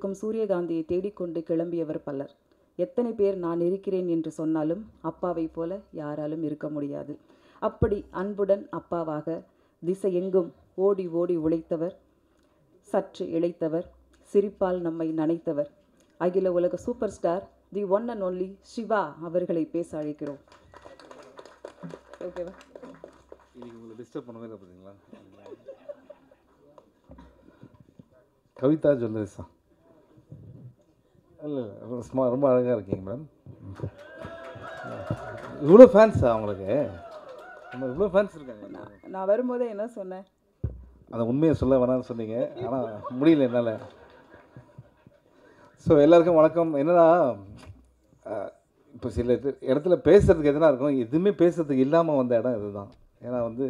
இருக்கும் சூரியகாந்தியை தேடிக்கொண்டு கிளம்பியவர் பலர். எத்தனை பேர் நான் இருக்கிறேன் என்று சொன்னாலும் அப்பாவை போல யாராலும் இருக்க முடியாது. அப்படி அன்புடன் அப்பாவாக திசையெங்கும் ஓடி ஓடி உழைத்தவர், சற்று இளைத்தவர், சிரிப்பால் நம்மை நனைத்தவர், அகில உலக super star the one and only Siva அவர்களை பேச அழைக்கிறோம். ஓகேவா? இன்னைக்கு உங்களை டிஸ்டர்ப் பண்ணவே இல்லை பார்த்தீங்களா? கவிதா ஜுவல்லர்ஸா? இல்லை ரொம்ப அழகாக இருக்கீங்க மேடம். இவ்வளோ ஃபேன்ஸா அவங்களுக்கு? இவ்வளோ ஃபேன்ஸ் இருக்காங்க. நான் வரும்போதே என்ன சொன்னேன்? அதை உண்மையை சொல்ல வேணாம்னு சொன்னீங்க, ஆனால் முடியல என்னால். ஸோ எல்லாருக்கும் வணக்கம். என்னன்னா, இப்போ சில இடத்துல பேசுகிறதுக்கு எதுனா இருக்கும், எதுவுமே பேசுகிறதுக்கு இல்லாமல் வந்த இடம் இதுதான். ஏன்னா வந்து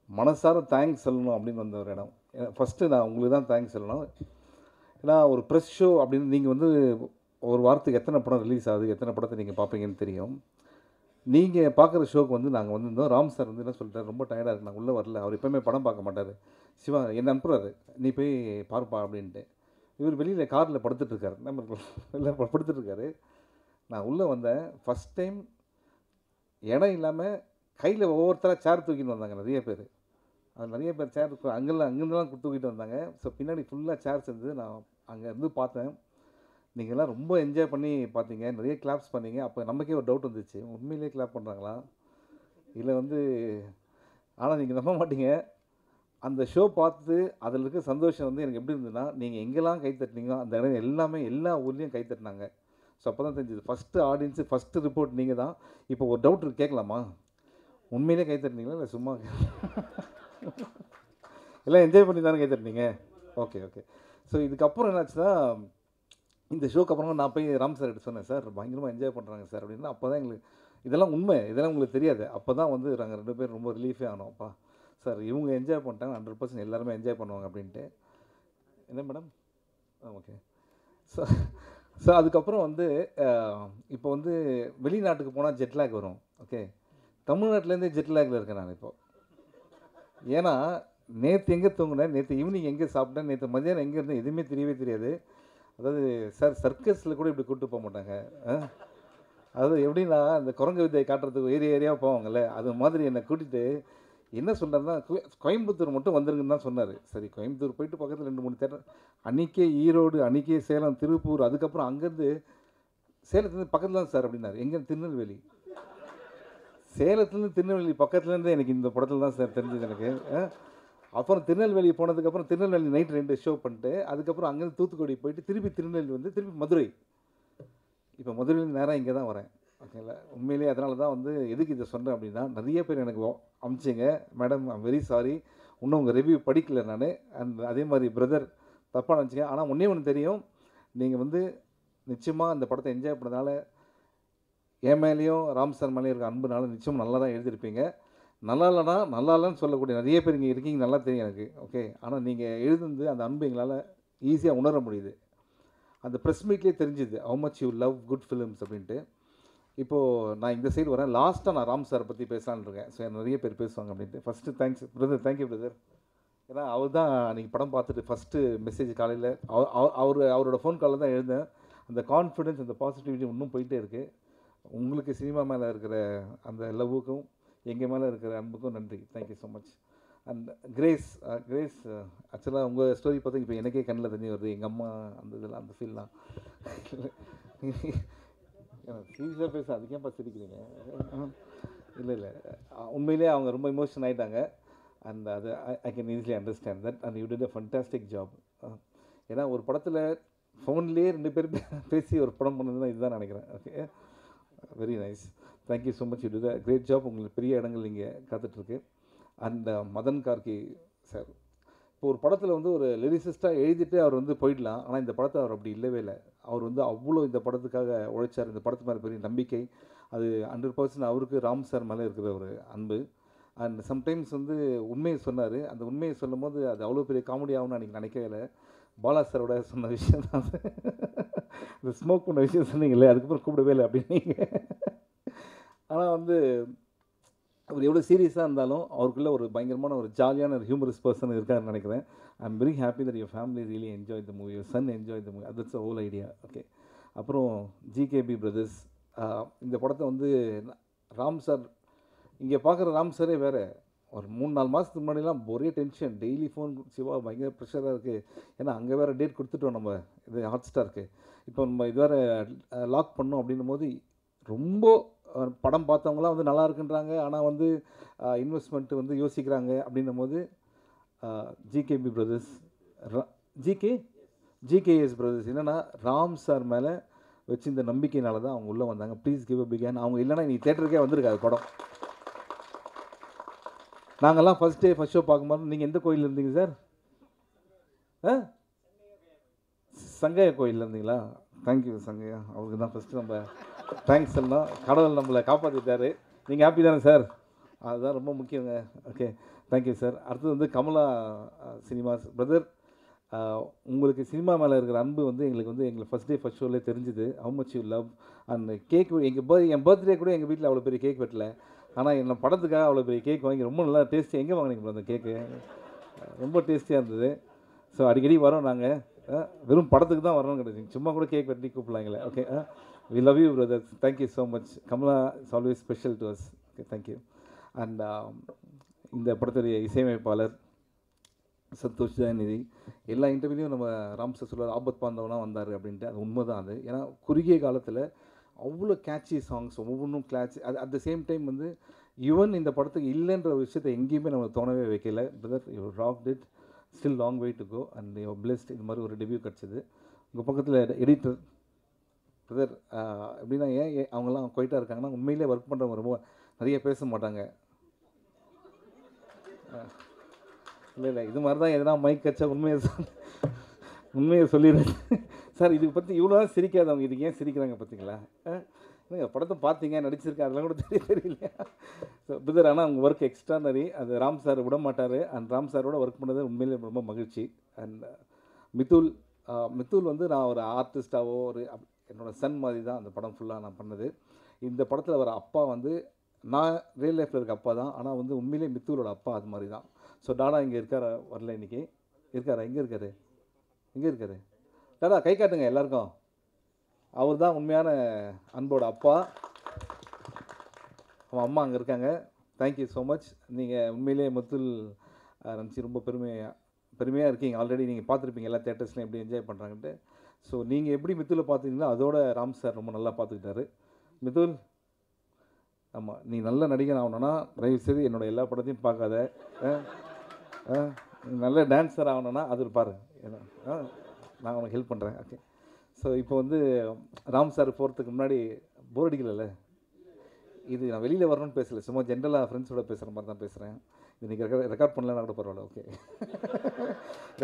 மனசார தேங்க்ஸ் சொல்லணும் அப்படின்னு வந்த ஒரு இடம். ஃபஸ்ட்டு நான் உங்களுக்கு தான் தேங்க்ஸ் சொல்லணும். ஏன்னா ஒரு ப்ரெஸ் ஷோ அப்படின்னு நீங்கள் வந்து ஒரு வாரத்துக்கு எத்தனை படம் ரிலீஸ் ஆகுது, எத்தனை படத்தை நீங்கள் பார்ப்பீங்கன்னு தெரியும். நீங்கள் பார்க்குற ஷோக்கு வந்து நாங்கள் வந்திருந்தோம். ராம் சார் வந்து என்ன சொல்லிட்டார், ரொம்ப டயர்டாக இருக்கு, நான் உள்ளே வரல. அவர் எப்போயுமே படம் பார்க்க மாட்டார். சிவா என்னை அனுப்புகிறாரு, நீ போய் பார்ப்பா அப்படின்ட்டு. இவர் வெளியில் காரில் படுத்துட்ருக்காரு, நம்ம எல்லாம் படுத்துட்ருக்காரு. நான் உள்ளே வந்தேன். ஃபஸ்ட் டைம் இடம் இல்லாமல் கையில் ஒவ்வொருத்தராக சேர் தூக்கிட்டு வந்தாங்க நிறைய பேர். அது நிறைய பேர் சேர் அங்கேருந்துலாம் தூக்கிட்டு வந்தாங்க. ஸோ பின்னாடி ஃபுல்லாக சேர்ஸ் இருந்தது. நான் அங்கே இருந்து பார்த்தேன். நீங்கள்லாம் ரொம்ப என்ஜாய் பண்ணி பார்த்தீங்க, நிறைய கிளாப்ஸ் பண்ணீங்க. அப்போ நமக்கே ஒரு டவுட் வந்துச்சு, உண்மையிலே கிளாப் பண்ணுறாங்களா இல்லை வந்து. ஆனால் நீங்கள் நம்ப மாட்டீங்க, அந்த ஷோ பார்த்து அதில் இருக்க சந்தோஷம் வந்து எனக்கு எப்படி இருந்ததுன்னா, நீங்கள் எங்கெல்லாம் கை தட்டினீங்களோ அந்த இடம் எல்லாமே எல்லா ஊர்லேயும் கை தட்டினாங்க. ஸோ அப்போ தான் தெரிஞ்சுது, ஃபஸ்ட்டு ஆடியன்ஸு ஃபஸ்ட்டு ரிப்போர்ட் நீங்கள் தான். இப்போ ஒரு டவுட் இருக்கு, கேட்கலாமா? உண்மையிலே கை தட்டினீங்களா இல்லை சும்மா? எல்லாம் என்ஜாய் பண்ணி தானே கை தட்டினீங்க? Okay okay. ஸோ இதுக்கப்புறம் என்னாச்சுன்னா, இந்த ஷோக்கு அப்புறமா நான் போய் ராம் சார் கிட்ட சொன்னேன், சார் பயங்கரமாக என்ஜாய் பண்ணுறாங்க சார் அப்படின்னா. அப்போ தான் எங்களுக்கு இதெல்லாம் உண்மை, இதெல்லாம் உங்களுக்கு தெரியாது. அப்போ தான் வந்து நாங்கள் 2 பேரும் ரொம்ப ரிலீஃபே ஆனோம். அப்பா சார் இவங்க என்ஜாய் பண்ணிட்டாங்க, 100% எல்லாருமே என்ஜாய் பண்ணுவாங்க அப்படின்ட்டு. என்ன மேடம்? ஓகே. ஸோ ஸோ அதுக்கப்புறம் வந்து இப்போ வந்து வெளிநாட்டுக்கு போனால் ஜெட்லேக் வரும். ஓகே, தமிழ்நாட்டிலேருந்தே ஜெட்லேக்கில் இருக்கேன் நான் இப்போது. ஏன்னா நேற்று எங்கே தூங்கினேன், நேற்று ஈவினிங் எங்கே சாப்பிட்டேன், நேற்று மதியானம் எங்கே இருந்தேன், எதுவுமே தெரியவே தெரியாது. அதாவது சார் சர்க்கஸில் கூட இப்படி கூப்பிட்டு போக மாட்டாங்க. அதாவது எப்படின்னா, இந்த குரங்கு வித்தையை காட்டுறதுக்கு ஏரியாவாக போவாங்கள்ல, அது மாதிரி என்னை கூட்டிகிட்டு என்ன சொன்னார்னா, கோயம்புத்தூர் மட்டும் வந்துருங்கன்னு தான் சொன்னார். சரி, கோயம்புத்தூர் போயிட்டு பக்கத்தில் 2-3 தேட்டர், அன்றைக்கே ஈரோடு, அன்றைக்கே சேலம், திருப்பூர், அதுக்கப்புறம் அங்கேருந்து சேலத்துலேருந்து பக்கத்தில் தான் சார் அப்படின்னாரு. எங்கே? திருநெல்வேலி. சேலத்துலேருந்து திருநெல்வேலி பக்கத்துலேருந்து எனக்கு இந்த படத்தில் தான் சார் தெரிஞ்சது எனக்கு. அப்புறம் திருநெல்வேலி போனதுக்கப்புறம் திருநெல்வேலி நைட் 2 ஷோ பண்ணிட்டு, அதுக்கப்புறம் அங்கேருந்து தூத்துக்குடி போயிட்டு திருப்பி திருநெல்வேலி வந்து திருப்பி மதுரை. இப்போ மதுரையிலேருந்து நேராக இங்கே தான் வரேன். ஓகேங்களா? உண்மையிலேயே அதனால தான் வந்து எதுக்கு இதை சொன்னேன் அப்படின்னா, நிறைய பேர் எனக்கு அமிச்சிங்க, மேடம் ஐம் வெரி சாரி, இன்னும் உங்கள் ரிவ்யூ படிக்கல நான். அண்ட் அதே மாதிரி பிரதர் தப்பாக நினச்சிங்க. ஆனால் ஒன்றே ஒன்று தெரியும், நீங்கள் வந்து நிச்சயமாக அந்த படத்தை என்ஜாய் பண்ணதால, என் மேலேயும் ராம் சார் மேலேயும் இருக்க அன்புனால நிச்சயம் நல்லா தான் எழுதியிருப்பீங்க. நல்லா இல்லைனா நல்லா இல்லைன்னு சொல்லக்கூடிய நிறைய பேர் இங்கே இருக்கீங்க, நல்லா தெரியும் எனக்கு. ஓகே, ஆனால் நீங்கள் எழுதுந்து அந்த அன்பு எங்களால் ஈஸியாக உணர முடியுது. அந்த ப்ரெஸ் மீட்லேயே தெரிஞ்சுது how much you love good films அப்படின்ட்டு. இப்போது நான் இந்த சைடு வரேன். லாஸ்ட்டாக நான் ராம் சாரை பற்றி பேசலான்னு இருக்கேன். ஸோ நிறைய பேர் பேசுவாங்க அப்படின்ட்டு. First thanks brother, thank you brother. ஏன்னா அவர் தான் நீங்கள் படம் பார்த்துட்டு ஃபஸ்ட்டு மெசேஜ் காலையில் அவரோட ஃபோன் காலில் தான் எழுந்தேன். அந்த கான்ஃபிடென்ஸ், அந்த பாசிட்டிவிட்டி இன்னும் போயிட்டே இருக்குது. உங்களுக்கு சினிமா மேலே இருக்கிற அந்த லவ்வுக்கும் எங்கள் மேலே இருக்கிற அன்புக்கும் நன்றி. Thank you so much. And grace ஆக்சுவலாக உங்கள் ஸ்டோரி பார்த்தா இப்போ எனக்கே கண்ணில் தண்ணி வருது. எங்கள் அம்மா அந்த இதெல்லாம், அந்த ஃபீல்லாம் சீரியஸாக பேச அதுக்கேப்பா சிரிக்கிறீங்க? இல்லை உண்மையிலே அவங்க ரொம்ப இமோஷன் ஆகிட்டாங்க. அண்ட் அது I can easily understand that. And you did a fantastic job. ஏன்னா ஒரு படத்தில் ஃபோன்லேயே 2 பேர் பேசி ஒரு படம் பண்ணதுன்னா இதுதான் நினைக்கிறேன். Okay, very nice. Thank you so much. You did a great job. உங்களுக்கு பெரிய இடங்கள் இங்கே காத்துட்ருக்கு. அண்ட் மதன் கார்கி சார், இப்போ ஒரு படத்தில் வந்து ஒரு லிரிசிஸ்ட்டாக எழுதிட்டு அவர் வந்து போயிடலாம். ஆனால் இந்த படத்தை அவர் அப்படி இல்லவே இல்லை. அவர் வந்து அவ்வளோ இந்த படத்துக்காக உழைச்சார். இந்த படத்து மேலே பெரிய நம்பிக்கை, அது 100% அவருக்கு ராம் சார் மேலே இருக்கிற ஒரு அன்பு. அண்ட் சம்டைம்ஸ் வந்து உண்மையை சொன்னார். அந்த உண்மையை சொல்லும் போது அது அவ்வளோ பெரிய காமெடி ஆகும்னு அன்றைக்கி நினைக்கவே இல்லை. பாலா சாரோட சொன்ன விஷயம் தான் இந்த ஸ்மோக் பண்ண விஷயம் சொன்னீங்களே, அதுக்கப்புறம் கூப்பிடவே இல்லை அப்படின்னீங்க. ஆனால் வந்து அவர் எவ்வளோ சீரியஸாக இருந்தாலும் அவருக்குள்ள ஒரு பயங்கரமான ஒரு ஜாலியான ஒரு ஹியூமரஸ் பர்சன் இருக்காருன்னு நினைக்கிறேன். I am very happy that your family really enjoy the movie, your son enjoy the movie, that's whole idea. Okay, அப்புறம் ஜிகேபி பிரதர்ஸ், இந்த படத்தை வந்து ராம் சார், இங்கே பார்க்குற ராம் சாரே வேறு. ஒரு 3-4 மாதத்துக்கு முன்னாடிலாம் ஒரே டென்ஷன், டெய்லி ஃபோன் சிவா பயங்கர ப்ரெஷராக இருக்குது. ஏன்னா அங்கே வேறு டேட் கொடுத்துட்டோம் நம்ம இது ஹாட் ஸ்டாருக்கு. இப்போ நம்ம இது வேறு லாக் பண்ணோம் அப்படின்னும் போது ரொம்ப படம் பார்த்தவங்களாம் வந்து நல்லா இருக்குன்றாங்க. ஆனால் வந்து இன்வெஸ்ட்மெண்ட்டு வந்து யோசிக்கிறாங்க அப்படின்னும் போது ஜிகேபி பிரதர்ஸ், ஜிகேஎஸ் பிரதர்ஸ் என்னென்னா ராம் சார் மேலே வச்சு இந்த நம்பிக்கையினால தான் அவங்க உள்ளே வந்தாங்க. Please give a big hand. அவங்க இல்லைன்னா நீ தேட்டருக்கே வந்திருக்காது படம். நாங்கள்லாம் ஃபஸ்ட் ஷோ பார்க்கும்போது நீங்கள் எந்த கோயிலில் இருந்தீங்க சார்? சங்கையா கோயிலில் இருந்தீங்களா? தேங்க்யூ சங்கையா, அவருக்கு தான் ஃபஸ்ட்டு நம்ம தேங்க்ஸ் எல்லாம். கடவுள் நம்மளை காப்பாற்றிட்டாரு. நீங்கள் ஹாப்பி தானே சார்? அதுதான் ரொம்ப முக்கியங்க. Okay, thank you sir. அடுத்தது வந்து கமலா சினிமாஸ் பிரதர், உங்களுக்கு சினிமா மேலே இருக்கிற அன்பு வந்து எங்களுக்கு ஃபஸ்ட் ஷோவிலே தெரிஞ்சுது. How much you love and cake. N birthday கூட எங்கள் வீட்டில் அவ்வளோ பெரிய கேக் வெட்டல. ஆனால் என்ன படத்துக்காக அவ்வளோ பெரிய கேக் வாங்கி ரொம்ப நல்லா டேஸ்டி. எங்கே வாங்கினீங்க அந்த கேக்கு? ரொம்ப டேஸ்டியாக இருந்தது. ஸோ அடிக்கடி வரோம் நாங்கள். வெறும் படத்துக்கு தான் வரணும் கிடையாது, சும்மா கூட கேக் வெட்டி கூப்பிடலாங்களே. Okay, we love you brothers. Thank you so much. Kamala is always special to us. Okay, thank you. And இந்த படத்துடைய இசையமைப்பாளர் சந்தோஷ் ஜெயநிதி. எல்லா இன்டர்வியூலையும் நம்ம ராம் சார் சொல்லுவார் ஆபத் பாந்தவனா வந்தார் அப்படின்ட்டு. அது உண்மை தான். அது ஏன்னா குறுகிய காலத்தில் அவ்வளோ கேட்சி சாங்ஸ், ஒவ்வொன்றும் கிளாட்சி. அது அட் த சேம் டைம் வந்து யுவன் இந்த படத்துக்கு இல்லைன்ற ஒரு விஷயத்தை எங்கேயுமே நம்ம தோணவே வைக்கல. Brother, you rocked it, still long way to go and you blessed. இது மாதிரி ஒரு டெபியூ கிடச்சிது. உங்கள் பக்கத்தில் எடிட்டர் பிரதர், எப்படின்னா ஏன் அவங்கெல்லாம் குவைட்டாக இருக்காங்கன்னா உண்மையிலே ஒர்க் பண்ணுறவங்க ரொம்ப நிறைய பேச மாட்டாங்க. இல்லை இது மாதிரி தான் எதனா மைக் கச்சா உண்மையை சொல்லிடுறேன் சார். இதுக்கு பற்றி இவ்வளோ தான் சிரிக்காதவங்க இதுக்கு ஏன் சிரிக்கிறாங்க பார்த்தீங்களா? நீங்கள் படத்தை பார்த்தீங்க, நடிச்சிருக்கேன், அதெல்லாம் கூட தெரியலையா? ஸோ பிரதர், ஆனால் அவங்க ஒர்க் எக்ஸ்ட்ரானரி. அது ராம் சார் விட மாட்டார். அண்ட் ராம் சாரோட ஒர்க் பண்ணது உண்மையிலே ரொம்ப மகிழ்ச்சி. அண்ட் மித்துல் வந்து நான் ஒரு ஆர்டிஸ்டாவோ என்னோடய சன் மாதிரி தான் அந்த படம் ஃபுல்லாக நான் பண்ணது. இந்த படத்தில் வர அப்பா வந்து நான் ரியல் லைஃப்பில் இருக்க அப்பா தான், ஆனால் வந்து உண்மையிலே மித்துலோட அப்பா அது மாதிரி தான். ஸோ டாடா இங்கே இருக்காரா? வரல இன்றைக்கி. இருக்காரா? எங்கே இருக்காரு? டாடா கை காட்டுங்க எல்லாருக்கும். அவர் தான் உண்மையான அன்போட அப்பா. அவன் அம்மா அங்கே இருக்காங்க. Thank you so much. நீங்கள் உண்மையிலே மித்துல் நினச்சி ரொம்ப பெருமையாக இருக்கீங்க. ஆல்ரெடி நீங்கள் பார்த்துருப்பீங்க எல்லா தேட்டர்ஸ்லையும் எப்படி என்ஜாய் பண்ணுறாங்கன்ட்டு. ஸோ நீங்கள் எப்படி மித்துலை பார்த்தீங்களோ அதோட ராம் சார் ரொம்ப நல்லா பார்த்துக்கிட்டாரு. மித்துல், ஆமாம், நீ நல்ல நடிகன் ஆகணும்னா தயவுசெய்து என்னோடய எல்லா படத்தையும் பார்க்காத. நல்ல டான்ஸர் ஆகணும்னா அது பாரு, நான் உனக்கு ஹெல்ப் பண்ணுறேன். ஓகே, ஸோ இப்போ வந்து ராம் சார் போகிறதுக்கு முன்னாடி போர் அடிக்கல. இது நான் வெளியில் வரணும்னு பேசலை, சும்மா ஜென்ரலாக ஃப்ரெண்ட்ஸோட பேசுகிற மாதிரி தான் பேசுகிறேன். இன்றைக்கி ரெக்கார்ட் பண்ணலன்னா கூட பரவாயில்ல. ஓகே,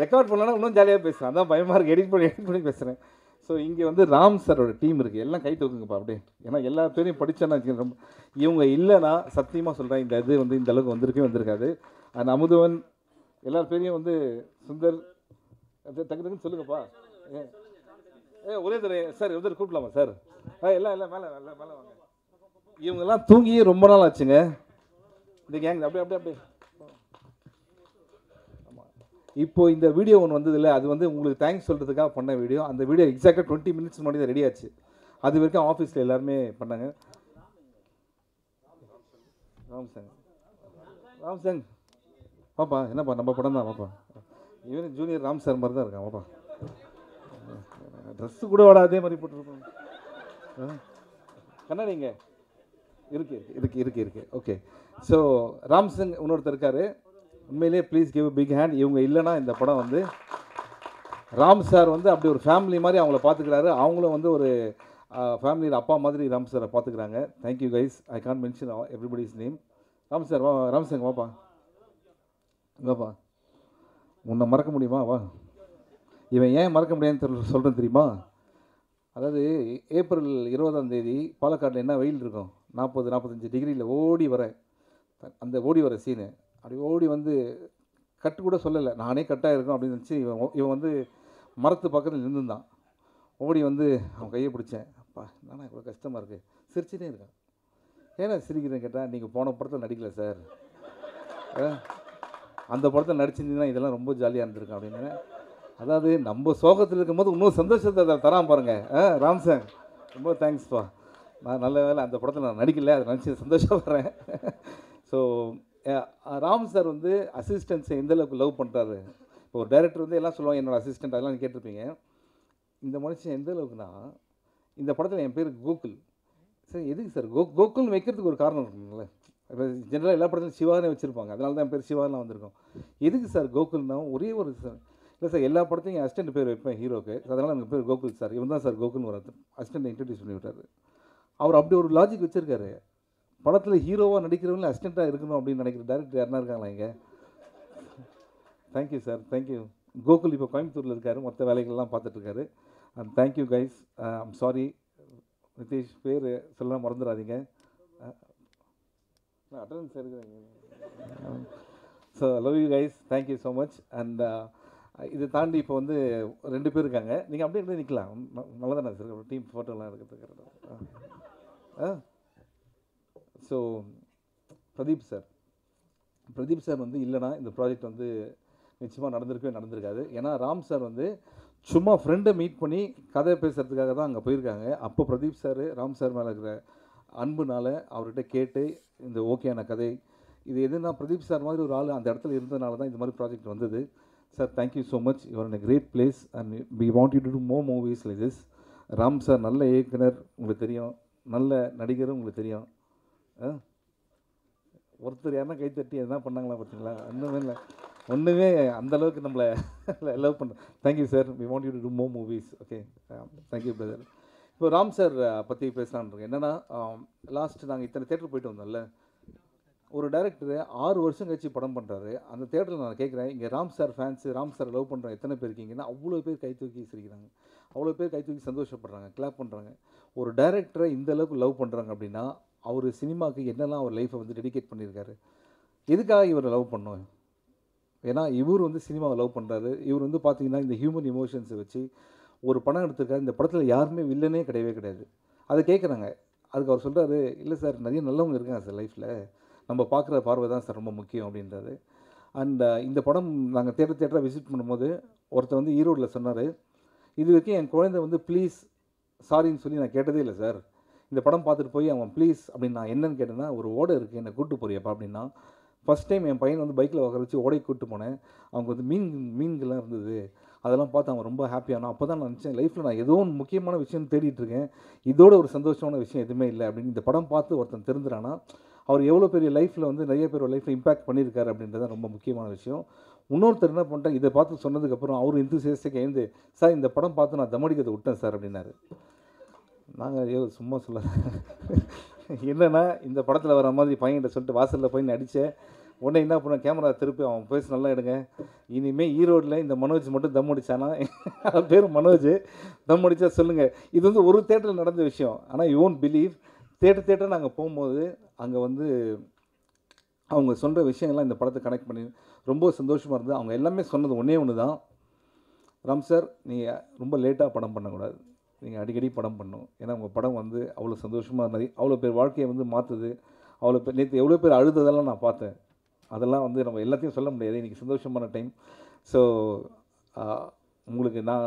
ரெக்கார்ட் பண்ணலன்னா இன்னும் ஜாலியாக பேசுகிறேன். அதான் பயமாக இருக்குது, எடிட் பண்ணி பேசுகிறேன். ஸோ இங்கே வந்து ராம் சாரோட டீம் இருக்குது. எல்லாம் கை தூக்குங்கப்பா அப்படியே. ஏன்னா எல்லா பேரையும் படித்தேன்னா ரொம்ப இவங்க இல்லைன்னா சத்தியமாக சொல்கிறேன் இந்த இது வந்து இந்த அளவுக்கு வந்திருக்காது. அந்த அமுதவன் எல்லா பேரையும் வந்து சுந்தர் டக்குன்னு சொல்லுங்கப்பா. ஒரே தடவை சார் உதர் கூப்பிடலாமா சார்? எல்லாம் மேலே வாங்க. இவங்கெல்லாம் தூங்கியே ரொம்ப நாள் ஆச்சுங்க இந்த கேங். அப்படியே ஆமாம். இப்போ இந்த வீடியோ ஒன்று வந்தது இல்லை, அது வந்து உங்களுக்கு தேங்க்ஸ் சொல்கிறதுக்காக பண்ண வீடியோ. அந்த வீடியோ எக்ஸாக்டாக 20 மினிட்ஸ் முன்னாடி தான் ரெடி ஆச்சு. அது வரைக்கும் ஆஃபீஸில் எல்லாருமே பண்ணாங்க. ராம் சாங் பாப்பா, என்னப்பா நம்ம படம் தான் பாப்பா. இவன் ஜூனியர் ராம் சார் மாதிரி தான் இருக்கான் பாப்பா. ட்ரெஸ்ஸு கூட வாடா அதே மாதிரி போட்டுருப்போம். கண்ணாடிங்க இருக்கு. ஓகே, ஸோ ராம் சிங் இன்னொருத்தர் இருக்கார். உண்மையிலே ப்ளீஸ் கிவ் பிக் ஹேண்ட். இவங்க இல்லைன்னா இந்த படம் வந்து ராம் சார் வந்து அப்படி ஒரு ஃபேமிலி மாதிரி அவங்கள பார்த்துக்கிறாரு. அவங்களும் வந்து ஒரு ஃபேமிலியில் அப்பா மாதிரி ராம் சாரை பார்த்துக்கிறாங்க. Thank you guys. I can't mention everybody's name. Ram sir வா, ராம் சிங் வாப்பா. உன்னை மறக்க முடியுமா? வா. இவன் ஏன் மறக்க முடியாதுன்னு சொல்கிறேன் தெரியுமா? அதாவது ஏப்ரல் 20 பாலக்காட்டில் என்ன வெயில் இருக்கும், 40-45 டிகிரியில் ஓடி வர சீனு. அப்படி ஓடி வந்து கட்டு கூட சொல்லலை, நானே கட்டாக இருக்கும் அப்படின்னு நினச்சி இவன் வந்து மரத்து பக்கத்தில் நின்றுந்தான். ஓடி வந்து அவன் கையை பிடிச்சேன். அப்பா என்னன்னா இவ்வளோ கஷ்டமாக இருக்குது. சிரிச்சுட்டே இருக்கான். ஏன்னா சிரிக்கிறேன்னு கேட்டால் நீங்கள் போன படத்தில் நடிக்கல சார், அந்த படத்தில் நடிச்சிருந்தீங்கன்னா இதெல்லாம் ரொம்ப ஜாலியாக இருந்திருக்கும் அப்படின்னு. அதாவது நம்ம சோகத்தில் இருக்கும்போது இன்னும் சந்தோஷத்தை அதை தரான் பாருங்கள். ராம் சார் ரொம்ப தேங்க்ஸ்ப்பா. நான் நல்ல வேலை அந்த படத்தில் நான் நடிக்கல, அதை நினச்சி சந்தோஷப்படுறேன். ஸோ ராம் சார் வந்து அசிஸ்டன்ஸை எந்தளவுக்கு லவ் பண்ணுறாரு. இப்போ ஒரு டைரக்டர் வந்து எல்லாம் சொல்லுவாங்க என்னோடய அசிஸ்டன்ட், அதெல்லாம் நீங்கள் கேட்டிருப்பீங்க. இந்த மனுஷன் எந்த அளவுக்குன்னா, இந்த படத்தில் என் பேர் கோகுல் சார். எதுக்கு சார் கோகுல்னு வைக்கிறதுக்கு ஒரு காரணம் இருக்குங்களே. இப்போ ஜென்ரலாக எல்லா படத்துலையும் சிவானே வச்சுருப்பாங்க, அதனால தான் என் பேர் சிவாலாம் வந்திருக்கோம். எதுக்கு சார் கோகுல்னா ஒரே ஒரு சார், இல்லை சார் எல்லா படத்தையும் என் அசிஸ்டன்ட் பேர் வைப்பேன் ஹீரோக்கு, அதனால் எனக்கு பேர் கோகுல் சார். இவன் தான் சார் கோகுல்னு ஒரு அசிஸ்டன்ட் இன்ட்ரடியூஸ் பண்ணி விட்டார். அவர் அப்படி ஒரு லாஜிக் வச்சுருக்காரு. படத்தில் ஹீரோவாக நடிக்கிறவங்களே அசிஸ்டண்ட்டாக இருக்கணும் அப்படின்னு நினைக்கிற டேரக்டர் யாருன்னா இருக்காங்களா இங்கே? Thank you sir, thank you. கோகுல் இப்போ கோயம்புத்தூரில் இருக்கார், மற்ற வேலைகள்லாம் பார்த்துட்ருக்காரு. And thank you guys. I'm sorry Nitish, பேர் சொல்ல மறந்துடாதீங்க. அட்டண்டன்ஸ் இருக்கிறீங்க. So love you guys, thank you so much. And இதை தாண்டி இப்போ வந்து 2 பேர் இருக்காங்க, நீங்கள் அப்படியே கூட நிற்கலாம். நல்லா தானே சார் டீம் ஃபோட்டோலாம் எடுக்கிறதுக்கு. ஸோ பிரதீப் சார் வந்து இல்லைனா இந்த ப்ராஜெக்ட் வந்து நிச்சயமாக நடந்திருக்காது. ஏன்னா ராம் சார் வந்து சும்மா ஃப்ரெண்டை மீட் பண்ணி கதை பேசுகிறதுக்காக தான் அங்கே போயிருக்காங்க. அப்போ பிரதீப் சார் ராம் சார் மேலே இருக்கிற அன்புனால அவர்கிட்ட கேட்டு இந்த ஓகேயான கதை இது எதுனா பிரதீப் சார் மாதிரி ஒரு ஆள் அந்த இடத்துல இருந்ததுனால தான் இந்த மாதிரி ப்ராஜெக்ட் வந்தது. Sir thank you so much, you are in a great place and we want you to do more movies like this. Ram sir நல்ல இயக்குனர் உங்களுக்கு தெரியும், நல்ல நடிகரும் உங்களுக்கு தெரியும். ஒருத்தர் யாருன்னா கைத்தட்டி எதனா பண்ணாங்களா பார்த்தீங்களா? ஒன்றுமே அந்தளவுக்கு நம்மளை லவ் பண்ணுறோம். Thank you sir, we want you to do more movies. Okay, thank you brother. இப்போ ராம் சார் பற்றி பேசலான்னு என்னென்னா, லாஸ்ட் நாங்கள் இத்தனை தேட்டர் போயிட்டு வந்தோம்ல, ஒரு டைரக்டர் 6 வருஷம் கழிச்சு படம் பண்ணுறாரு. அந்த தேட்டரில் நான் கேட்குறேன், இங்கே Ram sir fans, Ram sir love பண்ணுறோம் எத்தனை பேர் இருக்கீங்கன்னா அவ்வளோ பேர் கை தூக்கி சிரிக்கிறாங்க, அவ்வளோ பேர் கை தூக்கி சந்தோஷப்படுறாங்க, கிளாப் பண்ணுறாங்க. ஒரு டைரக்டரை இந்த அளவுக்கு லவ் பண்ணுறாங்க அப்படின்னா அவர் சினிமாவுக்கு என்னெல்லாம் அவர் லைஃப்பை வந்து டெடிகேட் பண்ணியிருக்காரு. எதுக்காக இவரை லவ் பண்ணோம்? ஏன்னா இவர் வந்து சினிமாவை லவ் பண்ணுறாரு. இவர் வந்து பார்த்திங்கன்னா இந்த ஹியூமன் இமோஷன்ஸை வச்சு ஒரு படம் எடுத்திருக்காரு. இந்த படத்தில் யாருமே வில்லனே கிடையாது. அதை கேட்குறாங்க. அதுக்கு அவர் சொல்கிறாரு, இல்லை சார் நிறைய நல்லவங்க இருக்காங்க சார் லைஃப்பில், நம்ம பார்க்குற பார்வை தான் சார் ரொம்ப முக்கியம் அப்படின்றாரு. அண்ட் இந்த படம் நாங்கள் தேட்டராக விசிட் பண்ணும்போது ஒருத்தர் வந்து ஈரோடில் சொன்னார், இது வரைக்கும் என் குழந்தை வந்து ப்ளீஸ் சாரின்னு சொல்லி நான் கேட்டதே இல்லை சார். இந்த படம் பார்த்துட்டு போய் அவன் ப்ளீஸ் அப்படின்னு நான் என்னன்னு கேட்டேன்னா, ஒரு ஓடை இருக்குது என்னை கூப்பிட்டு போறியப்பா அப்படின்னா. ஃபஸ்ட் டைம் என் பையன் வந்து பைக்கில் உட்கார வச்சு ஓடைக்கு கூப்பிட்டு போனேன். அவங்க வந்து மீன்கள்லாம் இருந்தது, அதெல்லாம் பார்த்து அவன் ரொம்ப ஹாப்பியானான். அப்போ தான் நான் நினச்சேன் லைஃப்பில் நான் ஏதோ ஒன்று முக்கியமான விஷயம் தேடிட்டு இருக்கேன், இதோட ஒரு சந்தோஷமான விஷயம் எதுவுமே இல்லை அப்படின்னு. இந்த படம் பார்த்து ஒருத்தன் தெரிஞ்சுறானா அவர் எவ்வளோ பெரிய லைஃப்பில் வந்து நிறைய பேர் லைஃப்பில் இம்பேக்ட் பண்ணியிருக்காரு அப்படின்றது ரொம்ப முக்கியமான விஷயம். இன்னொருத்தர் என்ன பண்ணிட்டேன், இதை பார்த்து சொன்னதுக்கப்புறம் அவர் இன்தூசியாஸ்டிக்காக எழுந்து, சார் இந்த படம் பார்த்து நான் தமடிக்கிறதை விட்டேன் சார் அப்படின்னாரு. நாங்கள் சும்மா சொல்ல என்னென்னா, இந்த படத்தில் வர மாதிரி பையன்கிட்ட சொல்லிட்டு வாசலில் போய் அடித்தேன். உடனே என்ன பண்ண, கேமரா திருப்பி அவன் பேச நல்லா எடுங்க, இனிமேல் ஈரோடில் இந்த மனோஜ் மட்டும் தம் அடித்தானா, அவன் பேர் மனோஜ், தம் அடித்தா சொல்லுங்கள். இது வந்து ஒரு தேட்டரில் நடந்த விஷயம். ஆனால் யூ ஓன்ட் பிலீவ், தேட்டர் நாங்கள் போகும்போது அங்கே வந்து அவங்க சொல்கிற விஷயங்கள்லாம் இந்த படத்தை கனெக்ட் பண்ணி ரொம்ப சந்தோஷமாக இருந்தது. அவங்க எல்லாமே சொன்னது ஒன்று தான், ராம் சார் நீங்கள் ரொம்ப லேட்டாக படம் பண்ணக்கூடாது, நீங்கள் அடிக்கடி படம் பண்ணணும். ஏன்னா உங்கள் படம் வந்து அவ்வளோ சந்தோஷமாக இருந்தது, அவ்வளோ பேர் வாழ்க்கையை வந்து மாற்றுது. அவ்வளோ பேர் நேற்று எவ்வளோ பேர் அழுததெல்லாம் நான் பார்த்தேன். அதெல்லாம் வந்து நம்ம எல்லாத்தையும் சொல்ல முடியாது, இன்றைக்கி சந்தோஷமான டைம். ஸோ உங்களுக்கு நான்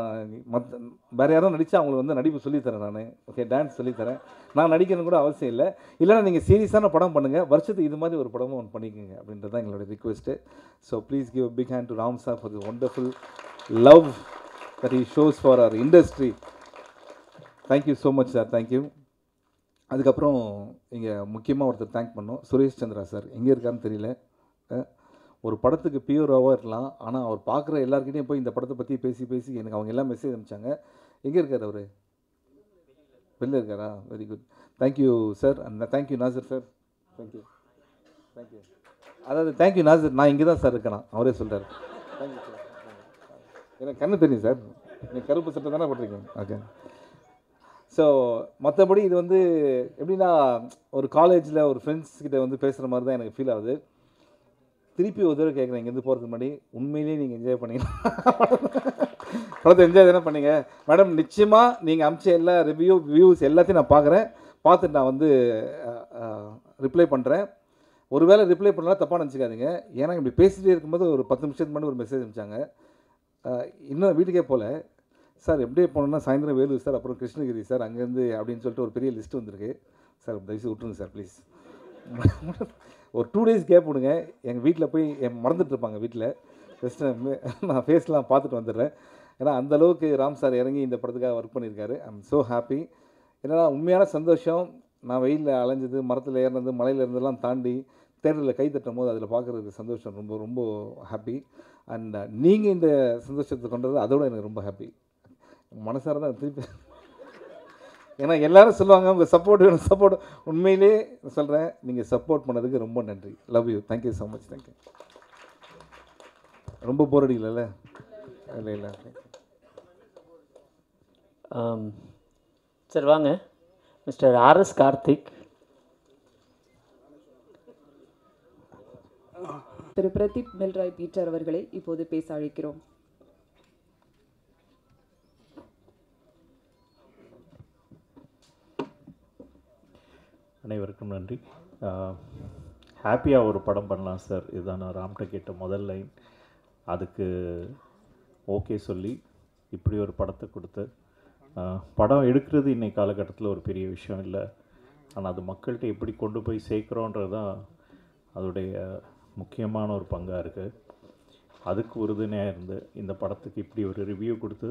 வேறு யாரும் நடித்தா அவங்களுக்கு வந்து நடிப்பு சொல்லித்தரேன் நான். ஓகே, டான்ஸ் சொல்லித்தரேன். நான் நடிக்கணும் கூட அவசியம் இல்லை. இல்லைனா நீங்கள் சீரியஸான படம் பண்ணுங்கள், வருஷத்துக்கு இது மாதிரி ஒரு படமும் ஒன்று பண்ணிக்கோங்க அப்படின்றது தான் எங்களோட request. So please give a big hand to Ram sir for the wonderful love that he shows for our industry. Thank you so much sir, thank you. அதுக்கப்புறம் இங்கே முக்கியமாக ஒருத்தர் தேங்க் பண்ணோம், சுரேஷ் சந்திரா சார். எங்கே இருக்காருன்னு தெரியல. ஒரு படத்துக்கு பியூராவாக இருக்கலாம், ஆனால் அவர் பார்க்குற எல்லாருக்கிட்டையும் போய் இந்த படத்தை பற்றி பேசி எனக்கு அவங்க எல்லாம் மெசேஜ் அனுப்பிச்சாங்க. எங்கே இருக்கார் அவர்? வெளில இருக்காரா? Very good, thank you sir. And thank you Nasser sir, thank you. அதாவது தேங்க்யூ நாசர், நான் இங்கே தான் சார் இருக்கேன், அவரே சொல்கிறார். Thank you sir. எனக்கு கண்ணு தெரியும் சார், நீங்கள் கருப்பு சட்டை தானே போட்டிருக்கீங்க. ஓகே. ஸோ மற்றபடி இது வந்து எப்படின்னா, ஒரு காலேஜில் ஒரு ஃப்ரெண்ட்ஸ் கிட்ட வந்து பேசுகிற மாதிரி தான் எனக்கு ஃபீல் ஆகுது. திருப்பி ஒரு தடவை கேட்குறேன், இங்கேருந்து போகிறதுக்கு முன்னாடி உண்மையிலேயே நீங்கள் என்ஜாய் பண்ணீங்க படத்தை என்ஜாய் தானே பண்ணீங்க மேடம்? நிச்சயமாக நீங்கள் அமிச்ச எல்லா வியூஸ் எல்லாத்தையும் நான் பார்க்குறேன். பார்த்துட்டு நான் வந்து ரிப்ளை பண்ணுறேன். ஒருவேளை ரிப்ளை பண்ணலாம் தப்பாக நினச்சிக்காதீங்க. ஏன்னா இப்படி பேசிகிட்டே இருக்கும்போது ஒரு 10 நிமிஷத்துக்கு முன்னாடி ஒரு மெசேஜ் அனுப்பிச்சாங்க. இன்னும் வீட்டுக்கே போகல. சார் எப்படியே போனோம்னா சாயந்தரம் வேலூர் சார், அப்புறம் கிருஷ்ணகிரி சார், அங்கேருந்து அப்படின்னு சொல்லிட்டு ஒரு பெரிய லிஸ்ட் வந்திருக்கு. சார் தயவுசெய்து விட்டுருங்க சார் ப்ளீஸ். ஒரு 2 டேஸ் கேப் விடுங்க. எங்கள் வீட்டில் போய் மறந்துட்டுருப்பாங்க வீட்டில். ஜஸ்ட் நான் ஃபேஸ்லாம் பார்த்துட்டு வந்துடுறேன். ஏன்னா அந்தளவுக்கு ராம் சார் இறங்கி இந்த படத்துக்காக ஒர்க் பண்ணியிருக்காரு. I am so happy. என்னன்னா உண்மையான சந்தோஷம், நான் வெயிலில் அலைஞ்சது, மரத்தில் ஏறினது, மலையில் இருந்ததெல்லாம் தாண்டி தேட்டரில் கை தட்டும் போது அதில் பார்க்குறதுக்கு சந்தோஷம் ரொம்ப ரொம்ப ஹாப்பி. அண்ட் நீங்கள் இந்த சந்தோஷத்தை கொண்டது அதோட எனக்கு ரொம்ப ஹாப்பி. மனசார தான் திருப்பி ஏன்னா எல்லோரும் சொல்லுவாங்க உங்கள் சப்போர்ட் வேணும் சப்போர்ட். உண்மையிலே சொல்கிறேன், நீங்கள் சப்போர்ட் பண்ணதுக்கு ரொம்ப நன்றி. Love you. Thank you so much. Thank you. ரொம்ப போர் அடிக்கல? இல்லை. சார் வாங்க. Mister RS Karthik. திரு பிரதீப் மில்ராய் பீட்டர் அவர்களை இப்போது பேச அழைக்கிறோம். அனைவருக்கும் நன்றி. ஹாப்பியாக ஒரு படம் பண்ணலாம் சார், இதுதான் நான் ராம்கிட்ட கேட்ட முதல் லைன். அதுக்கு ஓகே சொல்லி இப்படி ஒரு படத்தை கொடுத்து, படம் எடுக்கிறது இன்றைக்கி காலகட்டத்தில் ஒரு பெரிய விஷயம் இல்லை, ஆனால் அது மக்கள்கிட்ட எப்படி கொண்டு போய் சேர்க்குறோன்றது தான் அதோடைய முக்கியமான ஒரு பங்காக இருக்குது. அதுக்கு உறுதுணையாக இருந்து இந்த படத்துக்கு இப்படி ஒரு ரிவ்யூ கொடுத்து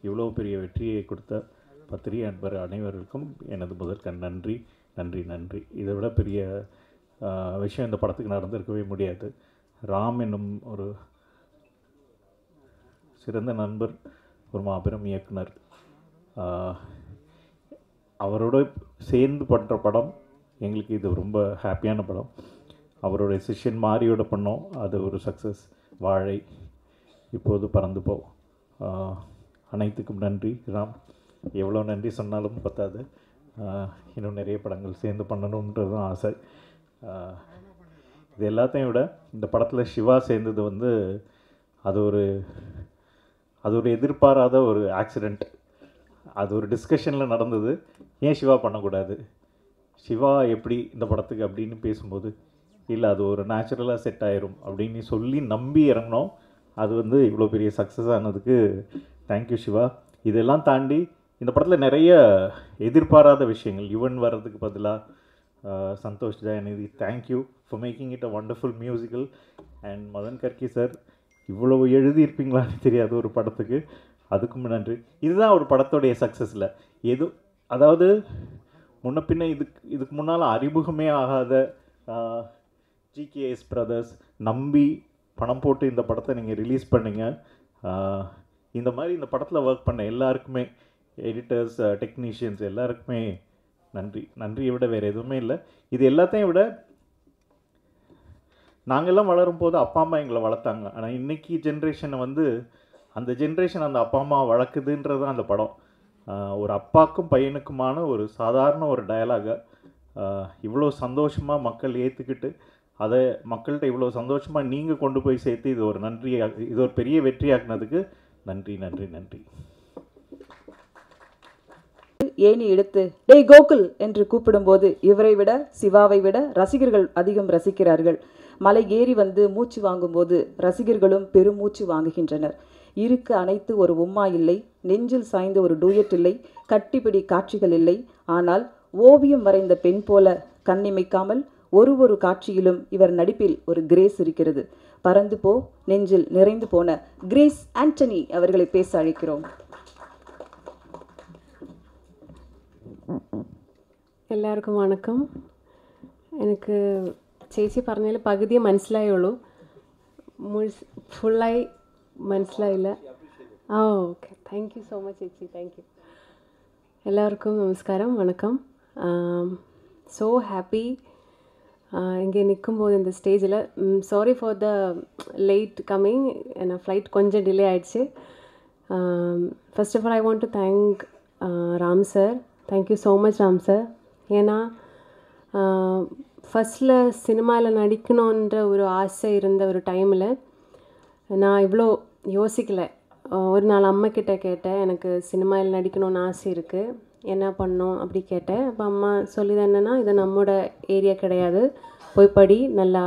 இவ்வளோ பெரிய வெற்றியை கொடுத்த பத்திரிகை அன்பர் அனைவருக்கும் எனது முதற்கண் நன்றி நன்றி நன்றி. இதை விட பெரிய விஷயம் இந்த படத்துக்கு நடந்திருக்கவே முடியாது. ராம் என்னும் ஒரு சிறந்த நண்பர், ஒரு மாபெரும் இயக்குனர், அவரோட சேர்ந்து பண்ணுற படம் எங்களுக்கு இது ரொம்ப ஹாப்பியான படம். அவருடைய சிஷ்யன் மாரியோட பண்ணோம், அது ஒரு சக்ஸஸ். வாழை, இப்போது பறந்து போ. அனைத்துக்கும் நன்றி ராம். எவ்வளோ நன்றி சொன்னாலும் பத்தாது. இன்னும் நிறைய படங்கள் சேர்ந்து பண்ணணுன்றது தான் ஆசை. இது எல்லாத்தையும் விட இந்த படத்தில் சிவா சேர்ந்தது வந்து அது ஒரு எதிர்பாராத ஒரு ஆக்சிடெண்ட். அது ஒரு டிஸ்கஷனில் நடந்தது. ஏன் சிவா பண்ணக்கூடாது, சிவா எப்படி இந்த படத்துக்கு அப்படின்னு பேசும்போது, இல்லை அது ஒரு நேச்சுரலாக செட் ஆயிரும் அப்படின்னு சொல்லி நம்பி இறங்கினோம். அது வந்து இவ்வளோ பெரிய சக்ஸஸ் ஆனதுக்கு தேங்க்யூ சிவா. இதெல்லாம் தாண்டி இந்த படத்தில் நிறைய எதிர்பாராத விஷயங்கள், யுவன் வர்றதுக்கு பதிலாக Santhosh Dhayanithi, thank you for making it a wonderful musical. And Madhan Karky sir, இவ்வளவு எழுதியிருப்பீங்களான்னு தெரியாது ஒரு படத்துக்கு, அதுக்கும் நன்றி. இதுதான் ஒரு படத்தோடைய சக்ஸஸில் அதாவது முன்ன பின்ன இதுக்கு முன்னால் அறிமுகமே ஆகாத ஜிகேஎஸ் பிரதர்ஸ் நம்பி பணம் போட்டு இந்த படத்தை நீங்கள் ரிலீஸ் பண்ணிங்க. இந்த மாதிரி இந்த படத்தில் ஒர்க் பண்ண எல்லாருக்குமே, எடிட்டர்ஸ், டெக்னீஷியன்ஸ் எல்லாருக்குமே நன்றி. நன்றியை விட வேறு எதுவுமே இல்லை. இது எல்லாத்தையும் விட நாங்கள்லாம் வளரும் போது அப்பா அம்மா எங்களை வளர்த்தாங்க. ஆனால் இன்றைக்கி ஜென்ரேஷனை வந்து அந்த ஜென்ரேஷன் அந்த அப்பா அம்மா வளர்க்குதுன்றது தான் அந்த படம். ஒரு அப்பாவுக்கும் பையனுக்குமான ஒரு சாதாரண ஒரு டயலாகை இவ்வளோ சந்தோஷமாக மக்கள் ஏற்றுக்கிட்டு அதை மக்கள்கிட்ட இவ்வளோ சந்தோஷமாக நீங்கள் கொண்டு போய் சேர்த்து இது ஒரு பெரிய வெற்றியாக்குனதுக்கு நன்றி நன்றி நன்றி. ஏணி எடுத்து டேய் கோகுல் என்று கூப்பிடும்போது இவரை விட சிவாவை விட ரசிகர்கள் அதிகம் ரசிக்கிறார்கள். மலை ஏறி வந்து மூச்சு வாங்கும்போது ரசிகர்களும் பெருமூச்சு வாங்குகின்றனர். இருக்க அனைத்து ஒரு உம்மா இல்லை, நெஞ்சில் சாய்ந்த ஒரு டூயட் இல்லை, கட்டிப்பிடி காட்சிகள் இல்லை. ஆனால் ஓவியம் வரைந்த பெண் போல கண்ணிமைக்காமல் ஒரு காட்சியிலும் இவர் நடிப்பில் ஒரு கிரேஸ் இருக்கிறது. பறந்து போ நெஞ்சில் நிறைந்து போன கிரேஸ் ஆண்டனி அவர்களை பேச அழைக்கிறோம். എല്ലാവർക്കും വണക്കം. എനിക്ക് ചേച്ചി പറഞ്ഞതിൽ പകുതിയെ മനസ്സിലായുള്ളൂ, ഫുള്ളായി മനസ്സിലായില്ല. Okay, thank you so much ചേച്ചി, താങ്ക് യു. എല്ലാവർക്കും നമസ്കാരം, വണക്കം. ஸோ ஹாப்பி இங்கே நிற்கும்போது இந்த ஸ்டேஜில். Sorry for the late coming, ஏன்னா ஃப்ளைட் கொஞ்சம் டிலே ஆகிடுச்சு. First of all I want to thank Ram sir. Thank you so much Ram sir. ஏன்னா ஃபஸ்ட்டில் சினிமாவில் நடிக்கணுன்ற ஒரு ஆசை இருந்த ஒரு டைமில் நான் இவ்வளோ யோசிக்கலை. ஒரு நாள் அம்மாக்கிட்ட கேட்டேன், எனக்கு சினிமாவில் நடிக்கணும்னு ஆசை இருக்குது, என்ன பண்ணோம் அப்படி கேட்டேன். அப்போ அம்மா சொல்லிதான் என்னென்னா, இது நம்மளோட ஏரியா கிடையாது, போய் படி, நல்லா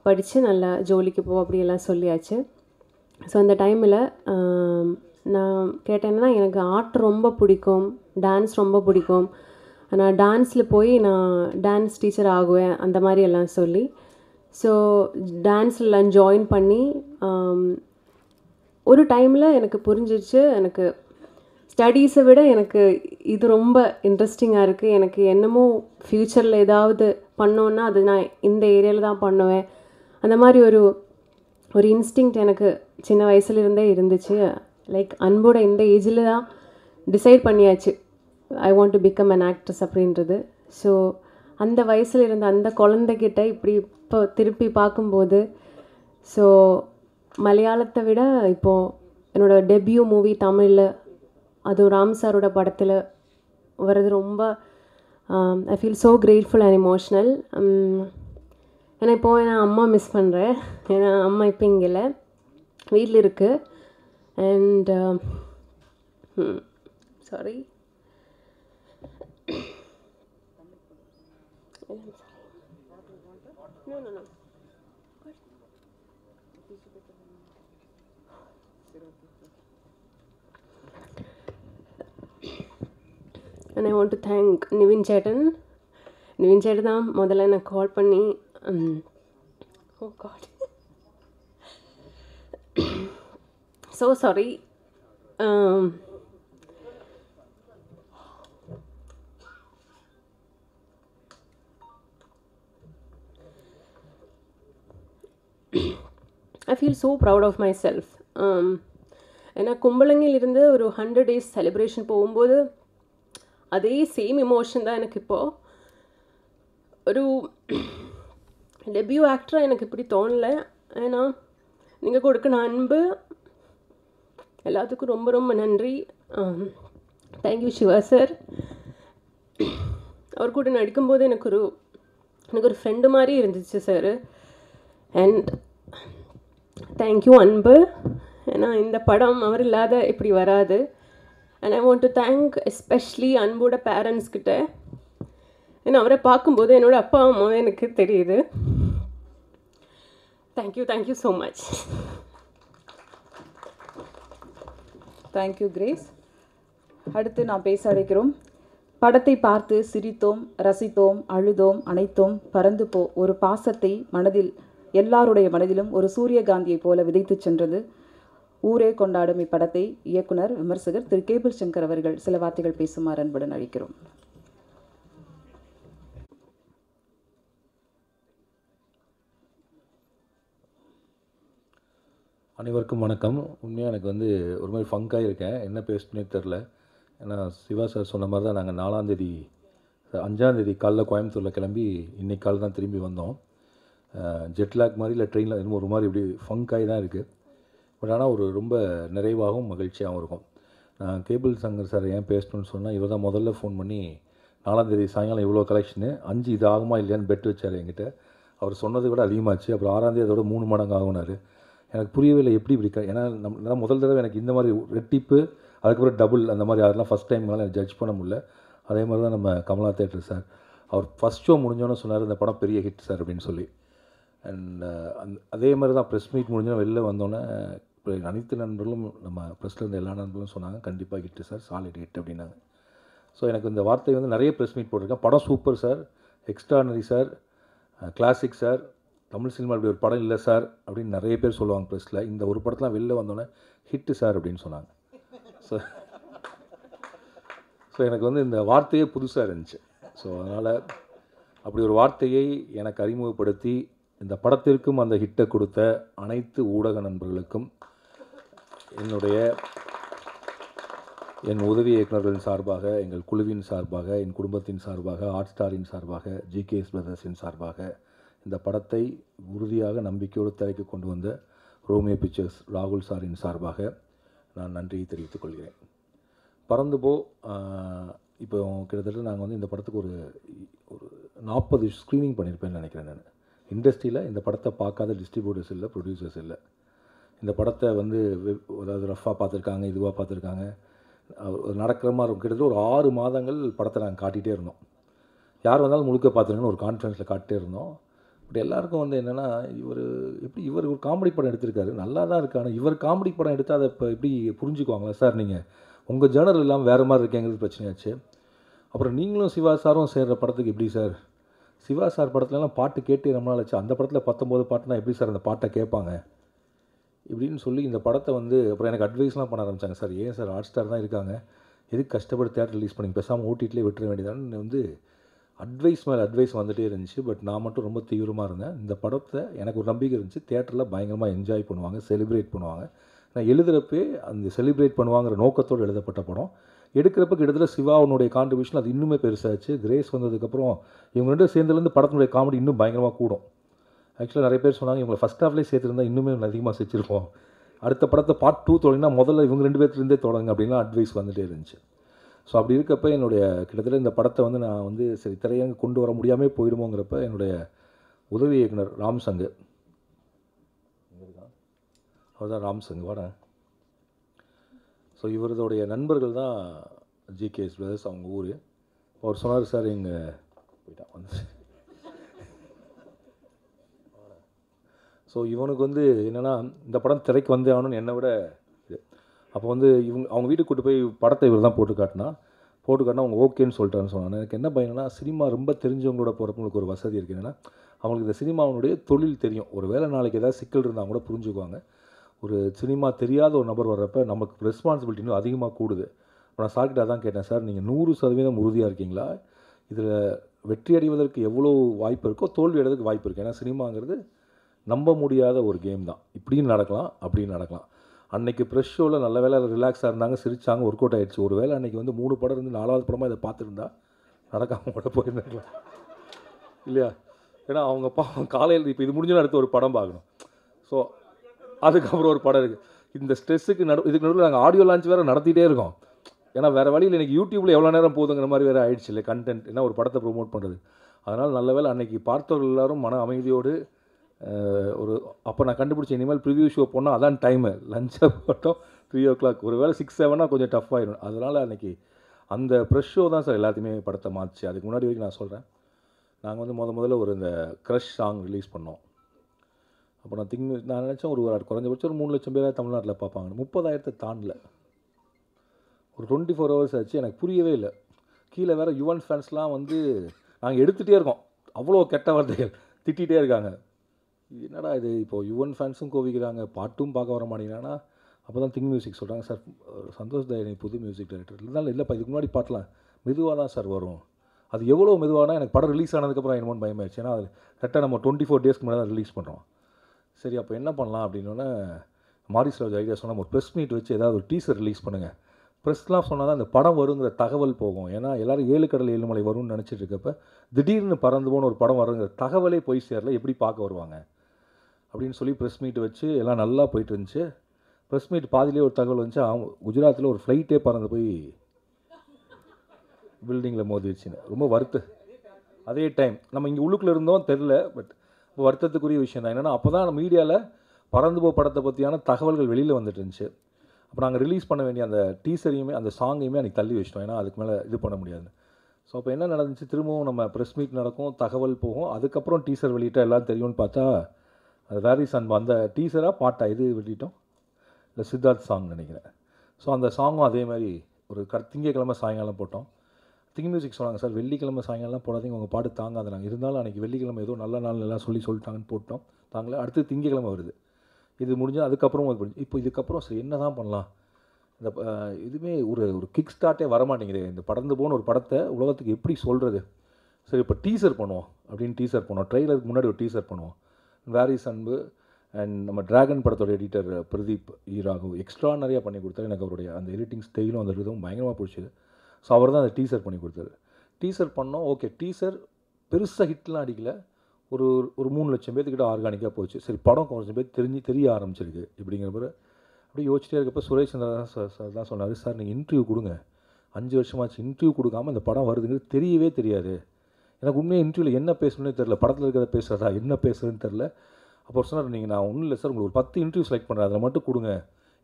படித்து நல்லா ஜோலிக்கு போ அப்படியெல்லாம் சொல்லியாச்சு. ஸோ அந்த டைமில் நான் கேட்டேன்னா, எனக்கு ஆர்ட் ரொம்ப பிடிக்கும், டான்ஸ் ரொம்ப பிடிக்கும், நான் டான்ஸில் போய் நான் டான்ஸ் டீச்சர் ஆகுவேன் அந்த மாதிரி எல்லாம் சொல்லி, ஸோ டான்ஸ்லாம் ஜாயின் பண்ணி ஒரு டைமில் எனக்கு புரிஞ்சிச்சு, எனக்கு ஸ்டடீஸை விட எனக்கு இது ரொம்ப இன்ட்ரெஸ்டிங்காக இருக்குது, எனக்கு என்னமோ ஃப்யூச்சரில் ஏதாவது பண்ணோன்னா அது நான் இந்த ஏரியாவில் தான் பண்ணுவேன், அந்த மாதிரி ஒரு இன்ஸ்டிங்க்ட் எனக்கு சின்ன வயசுலேருந்தே இருந்துச்சு. லைக் அன்போட இந்த ஏஜில் தான் டிசைட் பண்ணியாச்சு ஐ want to become an actress அப்படின்றது. ஸோ அந்த வயசில் இருந்த அந்த குழந்தைகிட்ட இப்படி இப்போ திருப்பி பார்க்கும்போது, ஸோ மலையாளத்தை விட இப்போது என்னோடய டெபியூ மூவி தமிழில் அதுவும் ராம் சாரோட படத்தில் வர்றது ரொம்ப I feel so grateful and emotional. ஏன்னா இப்போது நான் அம்மா மிஸ் பண்ணுறேன், ஏன்னா அம்மா இப்போ இங்கே இல்லை, வீட்டில் இருக்குது. And sorry no. And I want to thank Nivin Chetan. Nivin Chetan தான் முதல்ல எனக்கு கால் பண்ணி oh god so sorry I feel so proud of myself. ஏன்னா கும்பலங்கிலிருந்து ஒரு 100 days செலிப்ரேஷன் போகும்போது அதே சேம் எமோஷன் தான் எனக்கு இப்போது. ஒரு டெபியூ ஆக்டராக எனக்கு இப்படி தோணலை. ஏன்னா நீங்கள் கொடுக்குற அன்பு எல்லாத்துக்கும் ரொம்ப ரொம்ப நன்றி. Thank you Siva sir. அவர் கூட நடிக்கும்போது எனக்கு ஒரு ஃப்ரெண்டு மாதிரி இருந்துச்சு சார். அண்ட் தேங்க்யூ அன்பு. ஏன்னா இந்த படம் அவர் இல்லாத இப்படி வராது. And I want to thank especially அன்போட பேரண்ட்ஸ் கிட்ட. ஏன்னா அவரை பார்க்கும்போது என்னோடய அப்பா அம்மாவே எனக்கு தெரியுது. Thank you so much. Thank you grace. அடுத்து நாம் பேச அழைக்கிறோம். படத்தை பார்த்து சிரித்தோம், ரசித்தோம், அழுதோம், அனைத்தோம், பறந்து போ ஒரு பாசத்தை மனதில் எல்லாருடைய மனதிலும் ஒரு சூரியகாந்தியைப் போல விதைத்து சென்றது. ஊரே கொண்டாடும் இப்படத்தை இயக்குனர் விமர்சகர் திரு கேபிள் சங்கர் அவர்கள் சில வார்த்தைகள் பேசுமாறு அன்புடன் அழைக்கிறோம். அனைவருக்கும் வணக்கம். உண்மையாக எனக்கு ஒரு மாதிரி ஃபங்காக இருக்கேன், என்ன பேசுனே தெரில. ஏன்னா சிவா சார் சொன்ன மாதிரி தான் நாங்கள் 4ஆம் தேதி 5ஆம் தேதி காலைல கோயம்புத்தூரில் கிளம்பி இன்றைக்கி காலை தான் திரும்பி வந்தோம். ஜெட்லாக் மாதிரி இல்லை ட்ரெயினில் இன்னும் ஒரு மாதிரி இப்படி ஃபங்காகி தான் இருக்குது. பட் ஆனால் ரொம்ப நிறைவாகவும் மகிழ்ச்சியாகவும் இருக்கும். நான் கேபிள் சங்கர் சார் ஏன் பேசணும்னு சொன்னால், இவர் தான் முதல்ல ஃபோன் பண்ணி 4ஆம் தேதி சாயங்காலம் இவ்வளோ கலெக்ஷனு 5 இது ஆகுமா இல்லையான்னு பெட் வச்சார் என்கிட்ட. அவர் சொன்னதை விட அதிகமாச்சு. அப்புறம் 6ஆம் தேதி அதோட 3 மடங்கு ஆகுனார். எனக்கு புரியவே இல்லை எப்படி இப்படி ஏன்னா முதல் தடவை எனக்கு இந்த மாதிரி ரெட்டிப்பு, அதுக்கப்புறம் டபுள் அந்த மாதிரி அதெல்லாம் ஃபஸ்ட் டைம்னால எனக்கு ஜட்ஜ் பண்ண முடியல. அதே மாதிரி தான் நம்ம கமலா தேட்டர் சார், அவர் ஃபஸ்ட் ஷோ முடிஞ்சோன்னே சொன்னார் இந்த படம் பெரிய ஹிட் சார் அப்படின்னு சொல்லி. அண்ட் அதே மாதிரி தான் ப்ரெஸ் மீட் முடிஞ்சோன்னே வெளில வந்தோன்னே இப்போ அனைத்து நண்பர்களும் நம்ம ப்ரெஸ்ஸில் இருந்த எல்லா நண்பர்களும் சொன்னாங்க கண்டிப்பாக ஹிட்டு சார், சாலிட் ஹிட் அப்படின்னாங்க. ஸோ எனக்கு இந்த வார்த்தை நிறைய ப்ரெஸ் மீட் போட்டிருக்கேன். படம் super sir, extraordinary sir, classic sir, Tamil cinema இப்படி ஒரு படம் இல்லை சார் அப்படின்னு நிறைய பேர் சொல்லுவாங்க ப்ரெஸ்ஸில். இந்த ஒரு படத்தில் வெளில வந்தோன்னே ஹிட்டு சார் அப்படின்னு சொன்னாங்க. ஸோ எனக்கு இந்த வார்த்தையே புதுசாக இருந்துச்சு. ஸோ அதனால் அப்படி ஒரு வார்த்தையை எனக்கு அறிமுகப்படுத்தி இந்த படத்திற்கும் அந்த ஹிட்டை கொடுத்த அனைத்து ஊடக நண்பர்களுக்கும் என் உதவி இயக்குநர்களின் சார்பாக, எங்கள் குழுவின் சார்பாக, என் குடும்பத்தின் சார்பாக, ஹாட் ஸ்டாரின் சார்பாக, ஜிகேஎஸ் பிரதர்ஸின் சார்பாக இந்த படத்தை உறுதியாக நம்பிக்கையோடு திரைக்கு கொண்டு வந்த ரோமியோ பிக்சர்ஸ் ராகுல் சாரின் சார்பாக நான் நன்றியை தெரிவித்துக் கொள்கிறேன். பறந்து போ இப்போ கிட்டத்தட்ட நாங்கள் இந்த படத்துக்கு ஒரு 40 ஸ்க்ரீனிங் பண்ணியிருப்பேன்னு நினைக்கிறேன். நான் இண்டஸ்ட்ரியில் இந்த படத்தை பார்க்காத டிஸ்ட்ரிபியூட்டர்ஸ் இல்லை, ப்ரொடியூசர்ஸ் இல்லை. இந்த படத்தை அதாவது ரஃபாக பார்த்துருக்காங்க, இதுவாக பார்த்துருக்காங்க, நடக்கிற மாதிரி இருக்கும். கிட்டத்தட்ட ஒரு 6 மாதங்கள் படத்தை நாங்கள் காட்டிகிட்டே இருந்தோம். யார் வந்தாலும் முழுக்க பார்த்துருங்கன்னு ஒரு கான்ஃபிடன்ஸில் காட்டிகிட்டே இருந்தோம். பட் எல்லாருக்கும் வந்து என்னென்னா, இவர் ஒரு காமெடி படம் எடுத்திருக்காரு, நல்லா தான் இருக்கு. ஆனால் இவர் காமெடி படம் எடுத்தால் அதை இப்போ எப்படி புரிஞ்சுக்குவாங்களா சார்? நீங்கள் உங்கள் ஜேர்னல் இல்லாமல் வேறு மாதிரி இருக்கேங்கிறது பிரச்சனையாச்சு. அப்புறம் நீங்களும் சிவா சாரும் சேர்கிற படத்துக்கு எப்படி சார்? சிவா சார் படத்துலலாம் பாட்டு கேட்டு ரொம்ப நாள் ஆச்சு, அந்த படத்தில் 19 பாட்டுனா எப்படி சார் அந்த பாட்டை கேட்பாங்க இப்படின்னு சொல்லி இந்த படத்தை வந்து அப்புறம் எனக்கு அட்வைஸ்லாம் பண்ண ஆரம்பித்தாங்க. சார் ஏன் சார் ஹாட் ஸ்டார் தான் இருக்காங்க, எதுக்கு கஷ்டப்பட்டு தேட்டர் ரிலீஸ் பண்ணி பேசாமல் ஓடிடிலே விட்டுற வேண்டியதான்னு வந்து அட்வைஸ் மேலே அட்வைஸ் வந்துகிட்டே இருந்துச்சு. பட் நான் மட்டும் ரொம்ப தீவிரமாக இருந்தேன். இந்த படத்தை எனக்கு ஒரு நம்பிக்கை இருந்துச்சு, தேட்டரில் பயங்கரமாக என்ஜாய் பண்ணுவாங்க, செலிப்ரேட் பண்ணுவாங்க. நான் எழுதுகிறப்பே அந்த செலிப்ரேட் பண்ணுவாங்கிற நோக்கத்தோடு எழுதப்பட்ட படம். எடுக்கிறப்ப கிட்டத்தட்ட சிவாவுனுடைய கான்ட்ரிபியூஷன் அது இன்னுமே பெருசாச்சு. கிரேஸ் வந்ததுக்கப்புறம் இவங்க ரெண்டும் சேர்ந்துலேருந்து படத்தினுடைய காமெடி இன்னும் பயங்கரமாக கூடும். ஆக்சுவலாக நிறைய பேர் சொன்னாங்க இவங்களை ஃபஸ்ட் ஹாஃப்லேயே சேர்த்துருந்தா இன்னுமே அதிகமாக செஞ்சுருப்போம், அடுத்த படத்தை பார்ட் 2 தொடங்கினா முதல்ல இவங்க 2 பேர்த்துலேருந்தே தொடங்க அப்படின்லாம் அட்வைஸ் வந்துகிட்டே இருந்துச்சு. ஸோ அப்படி இருக்கப்போ என்னுடைய கிட்டத்தட்ட இந்த படத்தை வந்து நான் வந்து சரி திரையரங்கு கொண்டு வர முடியாமல் போயிடுமோங்கிறப்ப என்னுடைய உதவி இயக்குனர் ராம்சங்கு, அவர் தான் ராம்சங்கு வாட. ஸோ இவரதுடைய நண்பர்கள் தான் ஜிகேஎஸ் பிரதர்ஸ், அவங்க ஊர். அவர் சொன்னார் சார் எங்கே போயிட்டான் வந்து. ஸோ இவனுக்கு வந்து என்னென்னா இந்த படம் திரைக்கு வந்து ஆகணும்னு என்னை விட இது. அப்போ வந்து அவங்க வீட்டுக்கு கூட்டு போய் படத்தை இவர் தான் போட்டு காட்டினா அவங்க ஓகேன்னு சொல்லிட்டான்னு சொன்னாங்க. எனக்கு என்ன பயம்னா, சினிமா ரொம்ப தெரிஞ்சவங்களோட போகிறப்பங்களுக்கு ஒரு வசதி இருக்குது. என்னென்னா அவங்களுக்கு இந்த சினிமாவுடைய தொழில் தெரியும். ஒரு வேளை நாளைக்கு ஏதாவது சிக்கல் இருந்தால் கூட புரிஞ்சுக்குவாங்க. ஒரு சினிமா தெரியாத ஒரு நபர் வர்றப்ப நமக்கு ரெஸ்பான்சிபிலிட்டி இன்னும் அதிகமாக கூடுது. இப்போ நான் சார்கிட்ட தான் கேட்டேன், சார் நீங்கள் 100% உறுதியாக இருக்கீங்களா? இதில் வெற்றி அடைவதற்கு எவ்வளோ வாய்ப்பு இருக்கோ தோல்வி அடைவதற்கு வாய்ப்பு இருக்குது. ஏன்னா சினிமாங்கிறது நம்ப முடியாத ஒரு கேம் தான். இப்படின்னு நடக்கலாம், அப்படின்னு நடக்கலாம். அன்றைக்கி ப்ரெஷ் ஷோவில் நல்ல வேலை ரிலாக்ஸாக இருந்தாங்க, சிரித்தாங்க, ஒர்க் அவுட் ஆகிடுச்சு. ஒரு வேளை அன்றைக்கி வந்து 3 படம் இருந்து 4வது படமாக இதை பார்த்துருந்தா நடக்காமல் கூட போயிருந்தாங்களா இல்லையா? ஏன்னா அவங்க காலையில் இப்போ இது முடிஞ்சுன்னு அடுத்து ஒரு படம் பார்க்கணும். ஸோ அதுக்கப்புறம் ஒரு படம் இருக்குது. இந்த ஸ்ட்ரெஸ்ஸுக்கு இதுக்கு நடுவில் நாங்கள் ஆடியோ லான்ச் வேறு நடத்திட்டே இருக்கோம். ஏன்னா வேறு வழியில் எனக்கு யூடியூப்பில் எவ்வளோ நேரம் போகுதுங்கிற மாதிரி வேறு ஆயிடுச்சு இல்லை கண்டென்ட், ஏன்னா ஒரு படத்தை ப்ரொமோட் பண்ணுறது. அதனால் நல்ல வேலை அன்றைக்கி பார்த்தவர்கள் எல்லோரும் மன அமைதியோடு ஒரு அப்போ நான் கண்டுபிடிச்ச இனிமேல் ப்ரிவியூ ஷோ போனால் அதான் டைமு, லஞ்சை போட்டோம் 3 o'clock. ஒரு வேளை 6, 7 கொஞ்சம் டஃப் ஆகிடும். அதனால் அன்றைக்கி அந்த ப்ரெஷ் ஷோ தான் சார் எல்லாத்தையுமே படத்தை மாற்றிச்சு. அதுக்கு முன்னாடி வரைக்கும் நான் சொல்கிறேன், நாங்கள் வந்து முதல்ல ஒரு இந்த க்ரஷ் சாங் ரிலீஸ் பண்ணோம். அப்போ நான் நினச்சேன் ஒரு குறைஞ்சபட்சம் ஒரு 3 லட்சம் பேராக தமிழ்நாட்டில் பார்ப்பாங்க. 30,000 தாண்டல. ஒரு 24 hours ஆச்சு. எனக்கு புரியவே இல்லை. கீழே வேறு யுவன் ஃபேன்ஸ்லாம் வந்து நாங்கள் எடுத்துகிட்டே இருக்கோம், அவ்வளோ கெட்ட வார்த்தைகள் திட்டிகிட்டே இருக்காங்க. என்னடா இது, இப்போது யுவன் ஃபேன்ஸும் கோவிக்கிறாங்க, பாட்டும் பார்க்க வர மாட்டேங்கிறாங்கன்னா அப்போ தான் திங்க் மியூசிக் சொல்கிறாங்க, சார் சந்தோஷ் தயானி புது மியூசிக் டைரக்டர் இருந்தாலும் இல்லைப்பா இதுக்கு முன்னாடி பாட்டலாம் மெதுவாக தான் சார் வரும். அது எவ்வளோ மெதுவானா எனக்கு படம் ரிலீஸ் ஆனதுக்கப்புறம் என்னமோன்னு பயமாயிடுச்சு. ஏன்னா அது கரெக்டாக நம்ம 24 daysக்கு முன்னாடி தான் ரிலீஸ் பண்ணுறோம். சரி அப்போ என்ன பண்ணலாம் அப்படின்னோடனே மாரிஸ் ராஜ் ஐடியா சொன்னால் ஒரு ப்ரெஸ் மீட் வச்சு ஏதாவது ஒரு டீசர் ரிலீஸ் பண்ணுங்கள். ப்ரெஸ்லாம் சொன்னால் தான் அந்த படம் வருங்கிற தகவல் போகும். ஏன்னா எல்லோரும் 7 கடல் 7 மலை வரும்னு நினச்சிட்டு இருக்கப்ப திடீர்னு பறந்து போன ஒரு படம் வருங்கிற தகவலே போய் சேரல, எப்படி பார்க்க வருவாங்க அப்படின்னு சொல்லி ப்ரெஸ் மீட் வச்சு எல்லாம் நல்லா போயிட்டு இருந்துச்சு. ப்ரெஸ் மீட் பாதிலே ஒரு தகவல் வந்துச்சு, குஜராத்தில் ஒரு ஃப்ளைட்டே பறந்து போய் பில்டிங்கில் மோதிடுச்சுன்னு. ரொம்ப அதே டைம் நம்ம இங்கே உள்ளுக்குள்ளே இருந்தோம் தெரில. பட் வருத்தத்துக்குரிய விஷயம் தான். என்னென்னா அப்போ தான் மீடியாவில் பறந்து போ படத்தை பற்றியான தகவல்கள் வெளியில் வந்துட்டு இருந்துச்சு. அப்போ நாங்கள் ரிலீஸ் பண்ண வேண்டிய அந்த டீசரையுமே அந்த சாங்கையுமே அன்றைக்கி தள்ளி வச்சிட்டோம். ஏன்னா அதுக்கு மேலே இது பண்ண முடியாது. ஸோ அப்போ என்ன நடந்துச்சு, திரும்பவும் நம்ம ப்ரெஸ் மீட் நடக்கும், தகவல் போகும், அதுக்கப்புறம் டீசர் வெளியிட்டால் எல்லாம் தெரியும்னு பார்த்தா அது வேரிஸ் அன்பு அந்த டீசராக பாட்டா இது வெளியிட்டோம், இல்லை சித்தார்த் சாங் நினைக்கிறேன். ஸோ அந்த சாங்கும் அதே மாதிரி ஒரு திங்கக்கிழமை சாயங்காலம் போட்டோம். திங்க் மியூசிக் சொன்னாங்க, சார் வெள்ளிக்கிழமை சாயங்காலம் போடாதீங்க, உங்கள் பாட்டு தாங்காத. நாங்கள் இருந்தாலும் அன்றைக்கி வெள்ளிக்கிழமை ஏதோ நல்ல நாள் எல்லாம் சொல்லிட்டாங்கன்னு போட்டோம். தாங்களே அடுத்து திங்கக்கிழமை வருது. இது முடிஞ்சால் அதுக்கப்புறம் அது முடிஞ்சு. இப்போ இதுக்கப்புறம் சரி என்ன தான் பண்ணலாம், இந்த இதுவுமே ஒரு கிக் ஸ்டார்ட்டே வரமாட்டேங்குது. இந்த படந்து போன ஒரு படத்தை உலகத்துக்கு எப்படி சொல்கிறது. சரி இப்போ டீசர் பண்ணுவோம் அப்படின்னு டீசர் பண்ணுவோம். ட்ரெய்லருக்கு முன்னாடி ஒரு டீசர் பண்ணுவோம். வேரிஸ் அன்பு அண்ட் நம்ம டிராகன் படத்தோட எடிட்டர் பிரதீப் ராகவ் எக்ஸ்ட்ரானரியாக பண்ணி கொடுத்தாரு. எனக்கு அவருடைய அந்த எடிட்டிங் ஸ்டைலும் அந்த இதுவும் பயங்கரமாக பிடிச்சிது. ஸோ அவர் தான் அந்த டீசர் பண்ணி கொடுத்தாரு. டீசர் பண்ணோம். ஓகே, டீசர் பெருசாக ஹிட்லாம் அடிக்கல. ஒரு 3 லட்சம் பேர்த்துக்கிட்ட ஆர்கானிக்காக போச்சு. சரி படம் கொஞ்சம் பேர் தெரிய ஆரம்பிச்சிருக்கு இப்படிங்கிற பிறகு அப்படியே யோசிச்சிட்டே இருக்கப்போ சுரேஷ் சந்திரா சார் தான் சொன்னார், சார் நீங்கள் இன்டர்வியூ கொடுங்க, 5 வருஷமாச்சு இன்டர்வியூ கொடுக்காமல் இந்த படம் வருதுங்கிறது தெரியவே தெரியாது. எனக்கு உண்மையாக இன்டர்வியூவில் என்ன பேசணுன்னே தெரில, படத்தில் இருக்கிறத பேசுகிறதா என்ன பேசுகிறதுன்னு தெரில. அப்போ சொன்னார், நீங்கள் நான் ஒன்றும் இல்லை சார் உங்களுக்கு ஒரு 10 இன்டர்வியூ செலக்ட் பண்ணுறேன், அதில் மட்டும் கொடுங்க,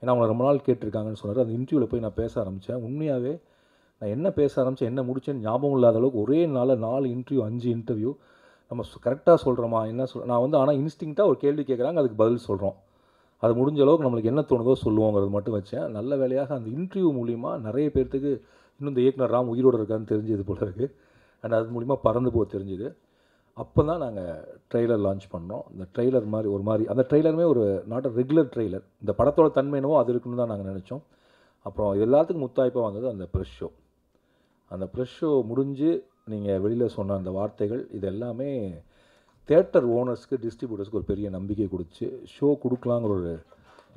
ஏன்னா அவங்க ரொம்ப நாள் கேட்டிருக்காங்கன்னு சொன்னார். அந்த இன்டர்வியூவில் போய் நான் பேச ஆரம்பித்தேன். உண்மையாகவே நான் என்ன பேச ஆரம்பித்தேன், என்ன முடிச்சேன்னு ஞாபகம் இல்லாத அளவுக்கு ஒரே நாளில் 4 இன்டர்வியூ 5 இன்டர்வியூ. நம்ம கரெக்டாக சொல்கிறோமா என்ன நான் வந்து ஆனால் இன்ஸ்டிங்க்டாக ஒரு கேள்வி கேட்குறாங்க, அதுக்கு பதில் சொல்கிறோம். அது முடிஞ்ச அளவுக்கு நம்மளுக்கு என்ன தோணுதோ சொல்லுவோங்கிறது மட்டும் வச்சேன். நல்ல வேலையாக அந்த இன்டர்வியூ மூலிமா நிறைய பேர்த்துக்கு இன்னும் இந்த இயக்குனர் ராம் உயிரோடு இருக்கான்னு தெரிஞ்சது போல இருக்குது. அண்ட் அது மூலிமா பறந்து போக தெரிஞ்சுது. அப்போ தான் நாங்கள் ட்ரெய்லர் லான்ச் பண்ணோம். இந்த ட்ரெய்லர் மாதிரி ஒரு மாதிரி அந்த ட்ரெய்லருமே ஒரு நாட் அ ரெகுலர் ட்ரெய்லர். இந்த படத்தோட தன்மை என்னவோ அது இருக்குன்னு தான் நாங்கள் நினச்சோம். அப்புறம் எல்லாத்துக்கும் முத்தாய்ப்பாக வந்தது அந்த ப்ரெஸ் ஷோ. அந்த ப்ரெஸ் ஷோ முடிஞ்சு நீங்கள் வெளியில் சொன்ன அந்த வார்த்தைகள் இது எல்லாமே தியேட்டர் ஓனர்ஸ்க்கு டிஸ்ட்ரிபியூட்டர்ஸ்க்கு ஒரு பெரிய நம்பிக்கை கொடுத்து ஷோ கொடுக்கலாங்கிற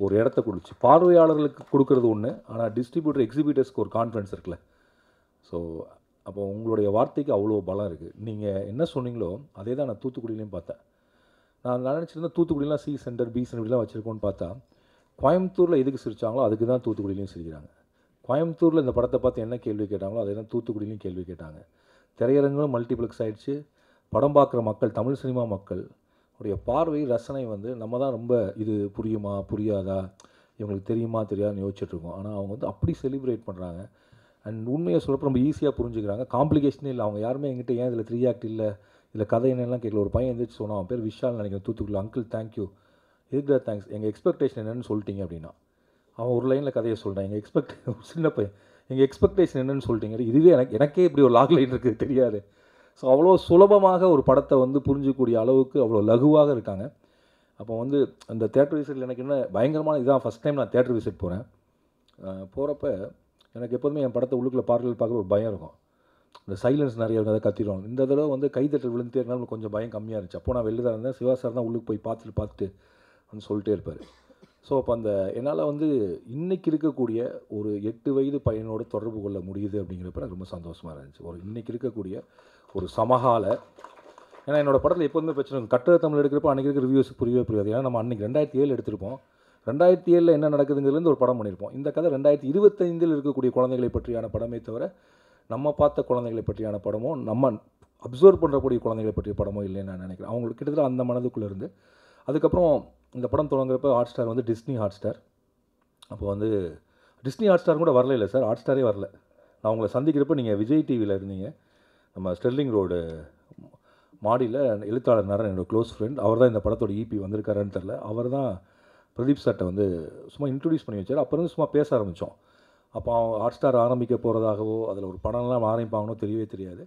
ஒரு இடத்த கொடுத்து பார்வையாளர்களுக்கு கொடுக்கறது ஒன்று, ஆனால் டிஸ்ட்ரிபியூட்டர் எக்ஸிபியூட்டர்ஸ்க்கு ஒரு கான்ஃபிடன்ஸ் இருக்குல்ல. ஸோ அப்போ உங்களுடைய வார்த்தைக்கு அவ்வளோ பலம் இருக்குது. நீங்கள் என்ன சொன்னீங்களோ அதே தான் நான் தூத்துக்குடியிலையும் பார்த்தேன். நான் நினச்சிருந்தேன் தூத்துக்குடியெலாம் சி சென்டர் பி சென்டர்லாம் வச்சுருக்கோன்னு பார்த்தா கோயம்புத்தூரில் எதுக்கு சிரித்தாங்களோ அதுக்கு தான் தூத்துக்குடியிலையும் சிரிக்கிறாங்க. கோயம்புத்தூரில் இந்த படத்தை பார்த்து என்ன கேள்வி கேட்டாங்களோ அதே தான் தூத்துக்குடியிலையும் கேள்வி கேட்டாங்க. திரையரங்களும் மல்டிப்ளெக்ஸ் ஆகிடுச்சு. படம் பார்க்குற மக்கள், தமிழ் சினிமா மக்கள் உடைய பார்வை ரசனை வந்து நம்ம தான் ரொம்ப இது புரியுமா புரியாதா, இவங்களுக்கு தெரியுமா தெரியாதுன்னு யோசிச்சுட்ருக்கோம். ஆனால் அவங்க வந்து அப்படி செலிப்ரேட் பண்ணுறாங்க. அண்ட் உண்மையை சொல்கிறப்ப ரொம்ப ஈஸியாக புரிஞ்சுக்கிறாங்க. காம்ப்ளிகேஷனே இல்லை. அவங்க யாருமே எங்கிட்ட ஏன் இதில் 3 ஆக்ட் இல்லை, இதில் கதை என்னெல்லாம் கேட்கல. ஒரு பையன் எந்திரிச்சு சொன்னான், அவன் பேர் விஷால் நினைக்கிறேன், தூத்துக்குள்ள. அங்கிள் தேங்க்யூ, எதுக்குடா தேங்க்ஸ், எங்கள் எக்ஸ்பெக்டேஷன் என்னென்னு சொல்லிட்டீங்க அப்படின்னா. அவன் ஒரு லைனில் கதையை சொல்கிறான். சின்ன பையன், எங்கள் எக்ஸ்பெக்டேஷன் என்னென்னு சொல்லிட்டீங்க. இதுவே எனக்கே இப்படி ஒரு லாக் லைன் இருக்குது தெரியாது. ஸோ அவ்வளோ சுலபமாக ஒரு படத்தை வந்து புரிஞ்சிக்கக்கூடிய அளவுக்கு அவ்வளோ லகுவாக இருக்காங்க. அப்போ வந்து அந்த தேட்டர் விசிட்டில் எனக்கு என்ன பயங்கரமான இதான் ஃபஸ்ட் டைம் நான் தேட்டர் விசிட் போகிறேன். போகிறப்ப எனக்கு எப்போதுமே என் படத்தை உள்ளுக்குள்ளே பார்க்குற ஒரு பயம் இருக்கும். இந்த சைலன்ஸ் நிறைய இருக்கும், அதை கத்திடுவாங்க. இந்த தடவை வந்து கைத்தட்டல் விழுந்துட்டே இருந்தாலும் கொஞ்சம் பயம் கம்மியாக இருந்துச்சு. அப்போ நான் வெளில தான் இருந்தேன். சிவா சார் தான் உள்ளுக்கு போய் பார்த்துட்டு வந்து சொல்லிட்டே இருப்பார். ஸோ அப்போ என்னால் வந்து இன்றைக்கி இருக்கக்கூடிய ஒரு 8 வயது பையனோடு தொடர்பு கொள்ள முடியுது அப்படிங்கிறப்ப எனக்கு ரொம்ப சந்தோஷமாக இருந்துச்சு. இன்றைக்கி இருக்கக்கூடிய ஒரு சமகால, ஏன்னா என்னோடய படத்தில் எப்போதுமே பிரச்சனை கட்டுரை தமிழ் எடுக்கிறப்ப அன்றைக்கி இருக்கிற ரிவ்யூஸ் புரியாது. ஏன்னா நம்ம அன்றைக்கி 2007 எடுத்திருப்போம். 2007 என்ன நடக்குதுங்கிறதுலேருந்து ஒரு படம் பண்ணியிருப்போம். இந்த கதை 2025 இருக்கக்கூடிய குழந்தைகளை பற்றியான படமே தவிர நம்ம பார்த்த குழந்தைகளை பற்றியான படமோ நம்ம அப்சர்வ் பண்ணுறக்கூடிய குழந்தைகளை பற்றிய படமோ இல்லைன்னு நான் நினைக்கிறேன். அவங்களுக்கு கிட்டத்தட்ட அந்த மனதுக்குள்ளே இருந்து அதுக்கப்புறம் இந்த படம் தொடங்குறப்ப ஹாட் ஸ்டார் வந்து டிஸ்னி ஹாட் ஸ்டார். அப்போ வந்து டிஸ்னி ஹாட் ஸ்டார் கூட வரல இல்லை சார், ஹாட் ஸ்டாரே வரல. நான் உங்களை சந்திக்கிறப்ப நீங்கள் விஜய் டிவியில் இருந்தீங்க. நம்ம ஸ்டெர்லிங் ரோடு மாடியில் எழுத்தாளர் நரன் என்னோட க்ளோஸ் ஃப்ரெண்ட், அவர் தான் இந்த படத்தோட ஈபி வந்திருக்காருன்னு தெரில. அவர் தான் பிரதீப் சார்ட்டை வந்து சும்மா இன்ட்ரடியூஸ் பண்ணி வச்சார். அப்போ இருந்து சும்மா பேச ஆரம்பித்தோம். அப்போ ஹாட் ஸ்டார் ஆரம்பிக்க போகிறதாகவோ அதில் ஒரு படம்லாம் ஆரம்பிப்பாங்கன்னோ தெரியவே தெரியாது.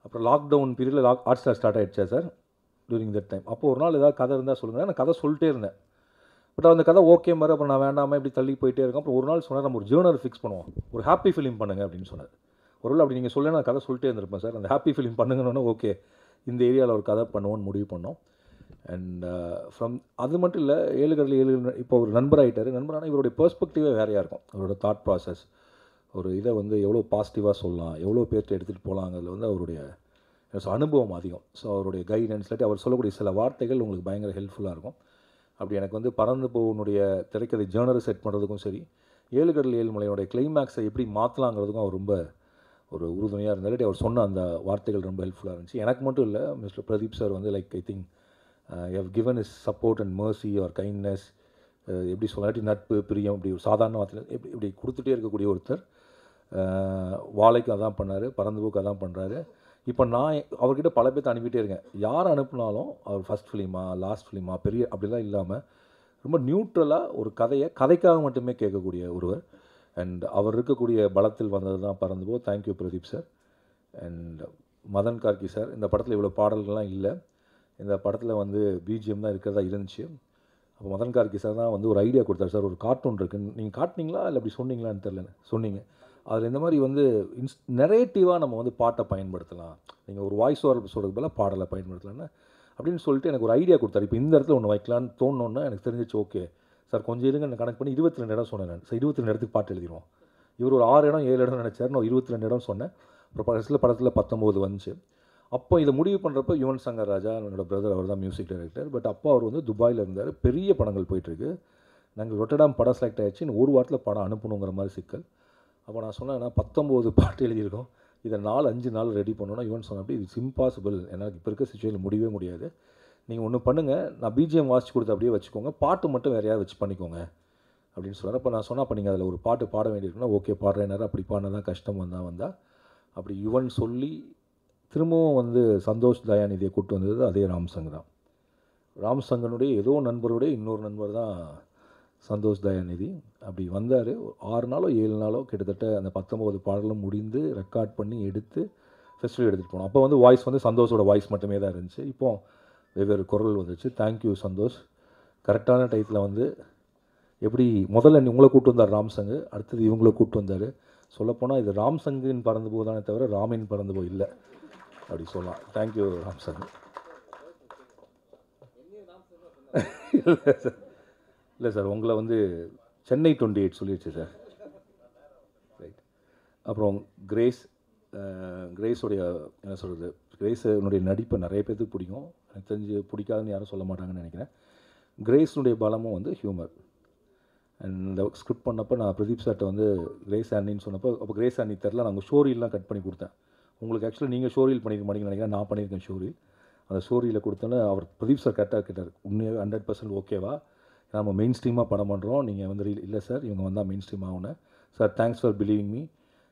அப்புறம் லாக்டவுன் பீரியடில் ஹாட் ஸ்டார் ஸ்டார்ட் ஆகிடுச்சா சார் டூரிங் தட் டைம். அப்போது ஒரு நாள் ஏதாவது கதை இருந்தால் சொல்லுங்கள். நான் கதை சொல்லிட்டே இருந்தேன். பட் அந்த கதை ஓகே மாதிரி அப்புறம் நான் வேண்டாமல் இப்படி தள்ளி போயிட்டே இருக்கேன். அப்புறம் ஒரு நாள் சொன்னார், நம்ம ஒரு ஜேர்னர் ஃபிக்ஸ் பண்ணுவோம், ஒரு ஹாப்பி ஃபிலிம் பண்ணுங்கள் அப்படின்னு சொன்னார். ஒருவேளை அப்படி நீங்கள் சொல்ல நான் கதை சொல்லிட்டே இருந்திருப்பேன் சார். அந்த ஹாப்பி ஃபிலிம் பண்ணுங்கன்னு ஓகே இந்த ஏரியாவில் ஒரு கதை பண்ணுவோன்னு முடிவு பண்ணோம். அண்ட் ஃப்ரம் அது மட்டும் இல்லை, 7 கடல் 7 இப்போ ஒரு நண்பராகிட்டார். நண்பரானால் இவருடைய பெர்ஸ்பெக்டிவே வேறையாக இருக்கும். அவரோட தாட் ப்ராசஸ் ஒரு இதை வந்து எவ்வளோ பாசிட்டிவாக சொல்லலாம், எவ்வளோ பேர்கிட்ட எடுத்துகிட்டு போகலாங்கிறதுல வந்து அவருடைய அனுபவம் அதிகம். ஸோ அவருடைய கைடன்ஸ் இல்லாட்டி அவர் சொல்லக்கூடிய சில வார்த்தைகள் உங்களுக்கு பயங்கர ஹெல்ப்ஃபுல்லாக இருக்கும். அப்படி எனக்கு வந்து பறந்து போகனுடைய திரைக்கதை ஜேர்னரை செட் பண்ணுறதுக்கும் சரி, 7 கடல் 7 மலையோடைய கிளைமேக்ஸை எப்படி மாற்றலாங்கிறதுக்கும் அவர் ரொம்ப ஒரு உறுதுணையாக இருந்தாலும் அவர் சொன்ன அந்த வார்த்தைகள் ரொம்ப ஹெல்ப்ஃபுல்லாக இருந்துச்சு. எனக்கு மட்டும் இல்லை, மிஸ்டர் பிரதீப் சார் வந்து like I think have given his support and mercy or kindness, எப்படி சொல்லாட்டி நட்பு பிரியம் இப்படி ஒரு சாதாரண வார்த்தையில் இப்படி கொடுத்துட்டே இருக்கக்கூடிய ஒருத்தர். வாழைக்கு அதான் பண்ணார், பறந்துபோக்கு அதான் பண்ணுறாரு. இப்போ நான் அவர்கிட்ட பல பேர்த்த அனுப்பிட்டே இருக்கேன். யார் அனுப்புனாலும் அவர் ஃபஸ்ட் ஃபிலிமா லாஸ்ட் ஃபிலிமா பெரிய அப்படிலாம் இல்லாமல் ரொம்ப நியூட்ரலாக ஒரு கதைக்காக மட்டுமே கேட்கக்கூடிய ஒருவர். அண்ட் அவர் இருக்கக்கூடிய பலத்தில் வந்தது தான் Parandhu Po. Thank you Pradeep sir. And Madhan Karky sir, இந்த படத்தில் இவ்வளோ பாடல்கள்லாம் இல்லை, இந்த படத்தில் வந்து பிஜிஎம் தான் இருக்கிறதா இருந்துச்சு. அப்போ மதன் கார்கி சார் தான் வந்து ஒரு ஐடியா கொடுத்தாரு. சார் ஒரு கார்ட்டூன் இருக்குன்னு நீங்கள் காட்டினீங்களா இல்லை அப்படி சொன்னீங்களான்னு தெரிலன்னு சொன்னீங்க. அதில் இந்த மாதிரி வந்து நெரேட்டிவாக நம்ம வந்து பாட்டை பயன்படுத்தலாம், நீங்கள் ஒரு வாய்ஸ் ஓவர் சொல்கிறது போல் பாடலை பயன்படுத்தலான்னு அப்படின்னு சொல்லிட்டு எனக்கு ஒரு ஐடியா கொடுத்தாரு. இப்போ இந்த இடத்துல ஒன்று வைக்கலான்னு தோணுன்னா எனக்கு தெரிஞ்சிச்சு. ஓகே சார் கொஞ்சம் இருங்க, நான் கனெக்ட் பண்ணி 22 இடம் சொன்னேன் சார். 22 இடத்துக்கு பாட்டு எழுதிடுவோம். இவர் ஒரு 6 இடம் 7 இடம் நினச்சார், நான் 22 இடம் சொன்னேன். அப்புறம் படத்தில் 19 வந்துச்சு. அப்போ இதை முடிவு பண்ணுறப்ப யுவன் சங்கர் ராஜா என்னோடய பிரதர், அவர் தான் மியூசிக் டைரக்டர். பட் அப்போ அவர் வந்து துபாயில் இருந்தார். பெரிய படங்கள் போயிட்டுருக்கு. நாங்கள் ரொட்டடாம் படம் செலக்ட் ஆகிடுச்சு, இன்னும் ஒரு வாரத்தில் படம் அனுப்பணுங்கிற மாதிரி சிக்கல். அப்போ நான் சொன்னேன்னா 19 பாட்டு எழுதியிருக்கோம், இதை 4-5 நாள் ரெடி பண்ணோன்னா யுவன் சொன்ன அப்படி இட்ஸ் இம்பாசிபிள், எனக்கு இப்போ இருக்க சுச்சுவேஷன் முடியவே முடியாது. நீங்கள் ஒன்று பண்ணுங்கள், நான் பிஜிஎம் வாசிச்சு கொடுத்து அப்படியே வச்சுக்கோங்க, பாட்டு மட்டும் வேறு யாராவது வச்சு பண்ணிக்கோங்க அப்படின்னு சொன்னார். அப்போ நான் சொன்னேன், அப்போ நீங்கள் அதில் ஒரு பாட்டு பாட வேண்டியிருக்குன்னா ஓகே பாடுறேன்னாரு. அப்படி பாடினா தான் கஷ்டம் வந்தால் அப்படி யுவன் சொல்லி திரும்பவும் வந்து சந்தோஷ் தயாநிதியை கூப்பிட்டு வந்தது அதே ராம்சங் தான். ராம்சங்கனுடைய ஏதோ நண்பருடைய இன்னொரு நண்பர் தான் சந்தோஷ் தயாநிதி. அப்படி வந்தார். 6 நாளோ 7 நாளோ கிட்டத்தட்ட அந்த 19 பாடலும் முடிந்து ரெக்கார்ட் பண்ணி எடுத்து ஃபெஸ்டிவல் எடுத்துகிட்டு போனோம். அப்போ வந்து வாய்ஸ் வந்து சந்தோஷோட வாய்ஸ் மட்டுமே தான் இருந்துச்சு. இப்போது வெவ்வேறு குரல் வந்துச்சு. தேங்க்யூ சந்தோஷ். கரெக்டான டயத்தில் வந்து எப்படி முதல்ல உங்களை கூப்பிட்டு வந்தார் ராம்சங்கு, அடுத்தது இவங்களை கூப்பிட்டு வந்தார். சொல்லப்போனால் இது ராம்சங்கின் பறந்து போதானே தவிர ராமின் பறந்து போய் இல்லை அப்படி சொல்லலாம். தேங்க்யூ ராம்சங். இல்லை சார், உங்களை வந்து சென்னை 28 சொல்லிடுச்சு சார். ரைட். அப்புறம் கிரேஸோடைய என்ன சொல்கிறது, கிரேஸனுடைய நடிப்பை நிறைய பேருக்கு பிடிக்கும். எனக்கு தெரிஞ்சு பிடிக்காதுன்னு யாரும் சொல்ல மாட்டாங்கன்னு நினைக்கிறேன். கிரேஸனுடைய பலமும் வந்து ஹியூமர். அண்ட் இந்த ஸ்கிரிப்ட் பண்ணப்போ நான் பிரதீப் சார்ட்ட வந்து கிரேஸ் ஆண்டின்னு சொன்னப்போ, அப்போ கிரேஸ் ஆண்டி தெரில, நாங்கள் ஷோரீல்லாம் கட் பண்ணி கொடுத்தேன். உங்களுக்கு ஆக்சுவலாக நீங்கள் ஷோரீல் பண்ணியிருக்க மாட்டீங்கன்னு நினைக்கிறேன், நான் பண்ணியிருக்கேன் ஷோரீல். அந்த ஷோரீலில் கொடுத்தோன்னே அவர் பிரதீப் சார் கரெக்டாக கேட்டார், உண்மையாக 100% ஓகேவா, நம்ம மெயின் ஸ்ட்ரீமாக படம் பண்ணுறோம், நீங்கள் வந்து இல்லை சார் இவங்க வந்தால் மெயின் ஸ்ட்ரீம் ஆகணும் sir, thanks for believing me.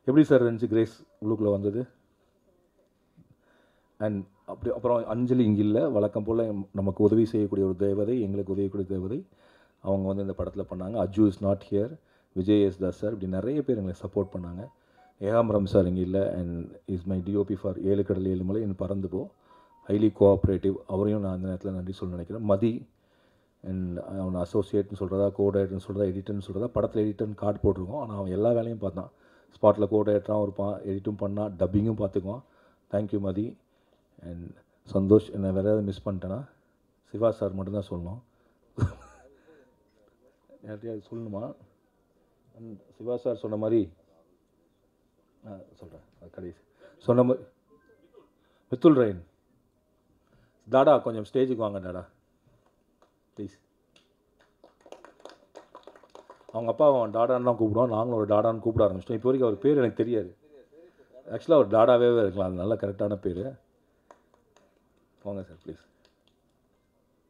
எப்படி சார் இருந்துச்சு கிரேஸ் உள்ளுக்குள்ளே வந்தது? அண்ட் அப்புறம் அஞ்சலி இங்கே இல்லை, வழக்கம் போல் நமக்கு உதவி செய்யக்கூடிய ஒரு தேவதை, எங்களுக்கு உதவிக்கூடிய தேவதை, அவங்க வந்து இந்த படத்தில் பண்ணாங்க. Aju is not here, Vijay S Das sir, இப்படி நிறைய பேர் எங்களை சப்போர்ட் பண்ணாங்க. ஏகாம்பரம் சார் இங்கே இல்லை, and is my DOP for 7 கடல் 7 மலை என் பறந்து போ, ஹைலி கோஆப்ரேட்டிவ், அவரையும் நான் அந்த நேரத்தில் நன்றி சொல்ல நினைக்கிறேன். மதி அண்ட் அவனை அசோசியேட்னு சொல்கிறதா, கோடைரக்டர்னு சொல்கிறதா, எடிட்டர்னு சொல்கிறதா, படத்தில் எடிட்டர்னு கார்டு போட்டிருக்கோம். ஆனால் அவன் எல்லா வேலையும் பார்த்தான். ஸ்பாட்டில் கோடைரக்டராகவும் இருப்பான், எடிட்டும் பண்ணான், டப்பிங்கும் பார்த்துக்குவான். தேங்க்யூ மதி. அண்ட் சந்தோஷ். என்னை வேறு ஏதாவது மிஸ் பண்ணிட்டேன்னா சிவா சார் மட்டும்தான் சொல்லணும். யார்ட்டையாவது சொல்லணுமா? அண்ட் சிவா சார் சொன்ன மாதிரி சொல்கிறேன், கடைசி சொன்ன மாதிரி மித்துல் ரெயின், டாடா கொஞ்சம் ஸ்டேஜுக்கு வாங்க டாடா ப்ளீஸ். அவங்க அப்பா அவன் டாடான்னு தான் கூப்பிடுவான், நாங்களும் ஒரு டாடான்னு கூப்பிட ஆரம்பிச்சிட்டோம். இப்போ வரைக்கும் அவர் பேர் எனக்கு தெரியாது. ஆக்சுவலாக அவர் டாடாவே இருக்கலாம், அது நல்ல கரெக்டான பேர். வாங்க சார் ப்ளீஸ்.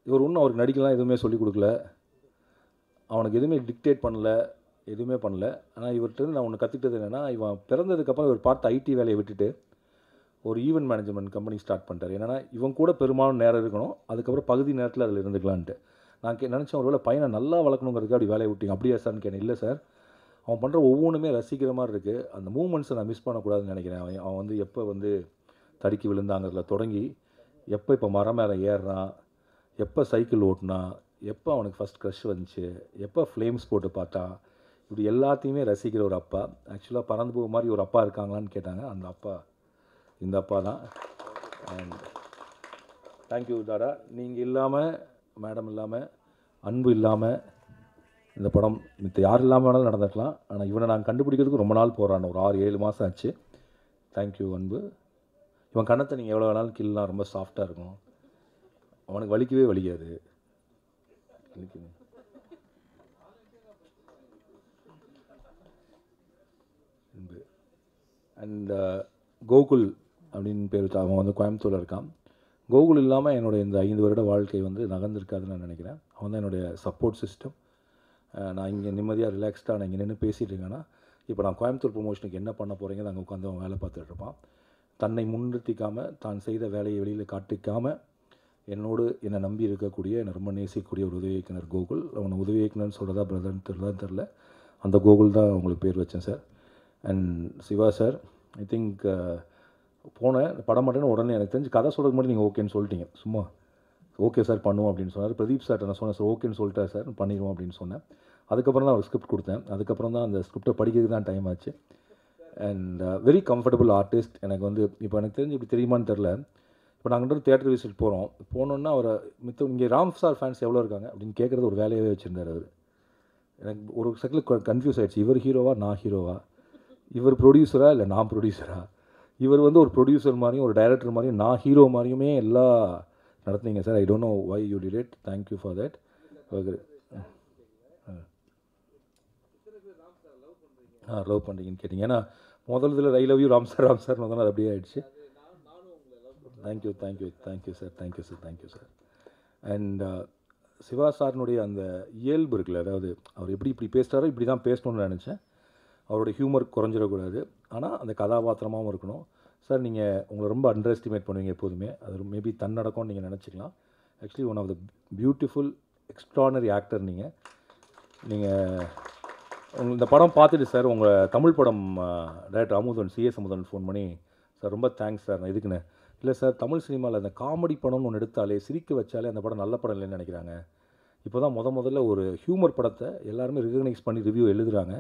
இவர் இன்னும் அவருக்கு நடிக்கலாம் எதுவுமே சொல்லிக் கொடுக்கல, அவனுக்கு எதுவுமே டிக்டேட் பண்ணல, எதுவுமே பண்ணல. ஆனால் இவர்கிட்ட நான் ஒன்று கற்றுக்கிட்டது என்னென்னா, இவன் பிறந்ததுக்கப்புறம் இவர் பார்த்த ஐடி வேலையை விட்டுட்டு ஒரு ஈவெண்ட் மேனேஜ்மெண்ட் கம்பெனி ஸ்டார்ட் பண்ணிட்டார். என்னென்னா இவன் கூட பெரும்பாலும் நேரம் இருக்கணும், அதுக்கப்புறம் பகுதி நேரத்தில் அதில் இருந்துக்கலான்ட்டு. நான் நினச்சேன் ஒருவேளை பையனை நல்லா வளர்க்கணுங்கிறதுக்கு அப்படி வேலையை விட்டீங்க, அப்படியா சார்னு கேட்டேன். இல்லை சார், அவன் பண்ணுற ஒவ்வொன்றுமே ரசிக்கிற மாதிரி இருக்குது, அந்த மூமெண்ட்ஸை நான் மிஸ் பண்ணக்கூடாதுன்னு நினைக்கிறேன். அவன் வந்து எப்போ வந்து தடுக்கி விழுந்தாங்கிறதுல தொடங்கி எப்போ இப்போ மரம் மேலே ஏறுறான், எப்போ சைக்கிள் ஓட்டினான், எப்போ அவனுக்கு ஃபஸ்ட் க்ரஷ் வந்துச்சு, எப்போ ஃப்ளேம்ஸ் போட்டு பார்த்தான், இப்படி எல்லாத்தையுமே ரசிக்கிற ஒரு அப்பா. ஆக்சுவலாக பறந்து போக மாதிரி ஒரு அப்பா இருக்காங்களான்னு கேட்டாங்க, அந்த அப்பா இந்த அப்பா தான். And thank you Tata. நீங்கள் இல்லாமல், மேடம் இல்லாமல், அன்பு இல்லாமல் இந்த படம் மித்த யார் இல்லாமல் வேணாலும் நடந்துக்கலாம். ஆனால் இவனை நான் கண்டுபிடிக்கிறதுக்கு ரொம்ப நாள் போகிறான், ஒரு 6-7 மாதம் ஆச்சு. தேங்க்யூ அன்பு. இவன் கண்ணத்தை நீங்கள் எவ்வளோ வேணாலும் கில்லாம், ரொம்ப சாஃப்டாக இருக்கும், அவனுக்கு வலிக்கவே வலிக்காது. அண்ட் கோகுல் அப்படின்னு பேர் வச்சு அவன் வந்து கோயம்புத்தூரில் இருக்கான். கோகுல் இல்லாமல் என்னோடய இந்த 5 வருட வாழ்க்கை வந்து நகர்ந்துருக்காதுன்னு நான் நினைக்கிறேன். அவன் தான் என்னுடைய சப்போர்ட் சிஸ்டம். நான் இங்கே நிம்மதியாக ரிலாக்ஸ்டாக நான் இங்கே நின்று பேசிகிட்டு இருக்கேன்னா, இப்போ நான் கோயம்புத்தூர் ப்ரொமோஷனுக்கு என்ன பண்ண போகிறீங்க அங்கே உட்காந்து அவன் வேலை பார்த்துட்டு இருப்பான். தன்னை முன்னிறுத்திக்காமல், தான் செய்த வேலையை வெளியில் காட்டிக்காமல், என்னை நம்பி இருக்கக்கூடிய, என்னை ரொம்ப நேசிக்கக்கூடிய ஒரு உதவி இயக்குனர் கோகுல். அவனை உதவி இயக்குனர்னு சொல்கிறதா பிரதர்ன்னு தெரில, அந்த கோகுல் தான் அவங்களுக்கு பேர் வச்சேன் sir. And Siva sir, I think போனேன் படம் மாட்டேன்னு உடனே எனக்கு தெரிஞ்சு கதை சொல்கிறது மட்டும் நீங்கள் ஓகேன்னு சொல்லிட்டீங்க. சும்மா ஓகே சார் பண்ணுவோம் அப்படின்னு சொன்னார். பிரதீப் சார்ட்ட நான் சொன்னேன், சார் ஓகேன்னு சொல்லிட்டார் சார், பண்ணிடுவோம் அப்படின்னு சொன்னேன். அதுக்கப்புறம் தான் ஒரு ஸ்கிரிப்ட் கொடுத்தேன். அதுக்கப்புறம் தான் அந்த ஸ்கிரிப்டை படிக்கிறதுக்கு தான் டைம் ஆச்சு. And very comfortable artist. எனக்கு வந்து இப்போ எனக்கு தெரிஞ்சு இப்படி தெரியுமான்னு தெரில, இப்போ நாங்கள் தியேட்டர் விசிட் போனோன்னா அவரை இங்கே ராம் சார் ஃபேன்ஸ் எவ்வளோ இருக்காங்க அப்படின்னு கேட்குறது ஒரு வேலையாகவே வச்சுருந்தார் அவர். எனக்கு ஒரு செகண்டில் கன்ஃபியூஸ் ஆகிடுச்சு, இவர் ஹீரோவா நான் ஹீரோவா, இவர் ப்ரொடியூசரா இல்லை நான் ப்ரொடியூசரா, இவர் வந்து ஒரு ப்ரொடியூசர் மாதிரியும் ஒரு டைரக்டர் மாதிரியும் நான் ஹீரோ மாதிரியுமே எல்லாம் நடத்துனீங்க sir. I don't know why you did it, thank you for that. Love பண்ணுறீங்கன்னு கேட்டிங்க. ஏன்னா முதல்ல I love you Ram sir வந்தாலும் அது அப்படியே ஆகிடுச்சு. Thank you sir. அண்ட் சிவா சாரினுடைய அந்த இயல்பு இருக்குல்ல, அதாவது அவர் எப்படி இப்படி பேசுகிறாரோ இப்படி தான் பேசணும்னு நினச்சேன். அவருடைய ஹியூமர் குறைஞ்சிடக்கூடாது, ஆனால் அந்த கதாபாத்திரமாகவும் இருக்கணும். சார் நீங்கள் உங்களை ரொம்ப அண்டர் எஸ்டிமேட் பண்ணுவீங்க எப்போதுமே, அது மேபி தன்னடக்கம்னு நீங்கள் நினச்சிக்கலாம். Actually one of the beautiful extraordinary actor நீங்கள். இந்த படம் பார்த்துட்டு சார் உங்கள் தமிழ் படம் director Amudhan CS Amudhan phone பண்ணி, சார் ரொம்ப தேங்க்ஸ் சார், நான் இதுக்குன்னு இல்லை சார், தமிழ் சினிமாவில் அந்த காமெடி படம்னு ஒன்று எடுத்தாலே சிரிக்க வச்சாலே அந்த படம் நல்ல படம் இல்லைன்னு நினைக்கிறாங்க. இப்போ தான் முதல்ல ஒரு ஹியூமர் படத்தை எல்லாருமே ரெகக்னைஸ் பண்ணி ரிவ்யூ எழுதுகிறாங்க.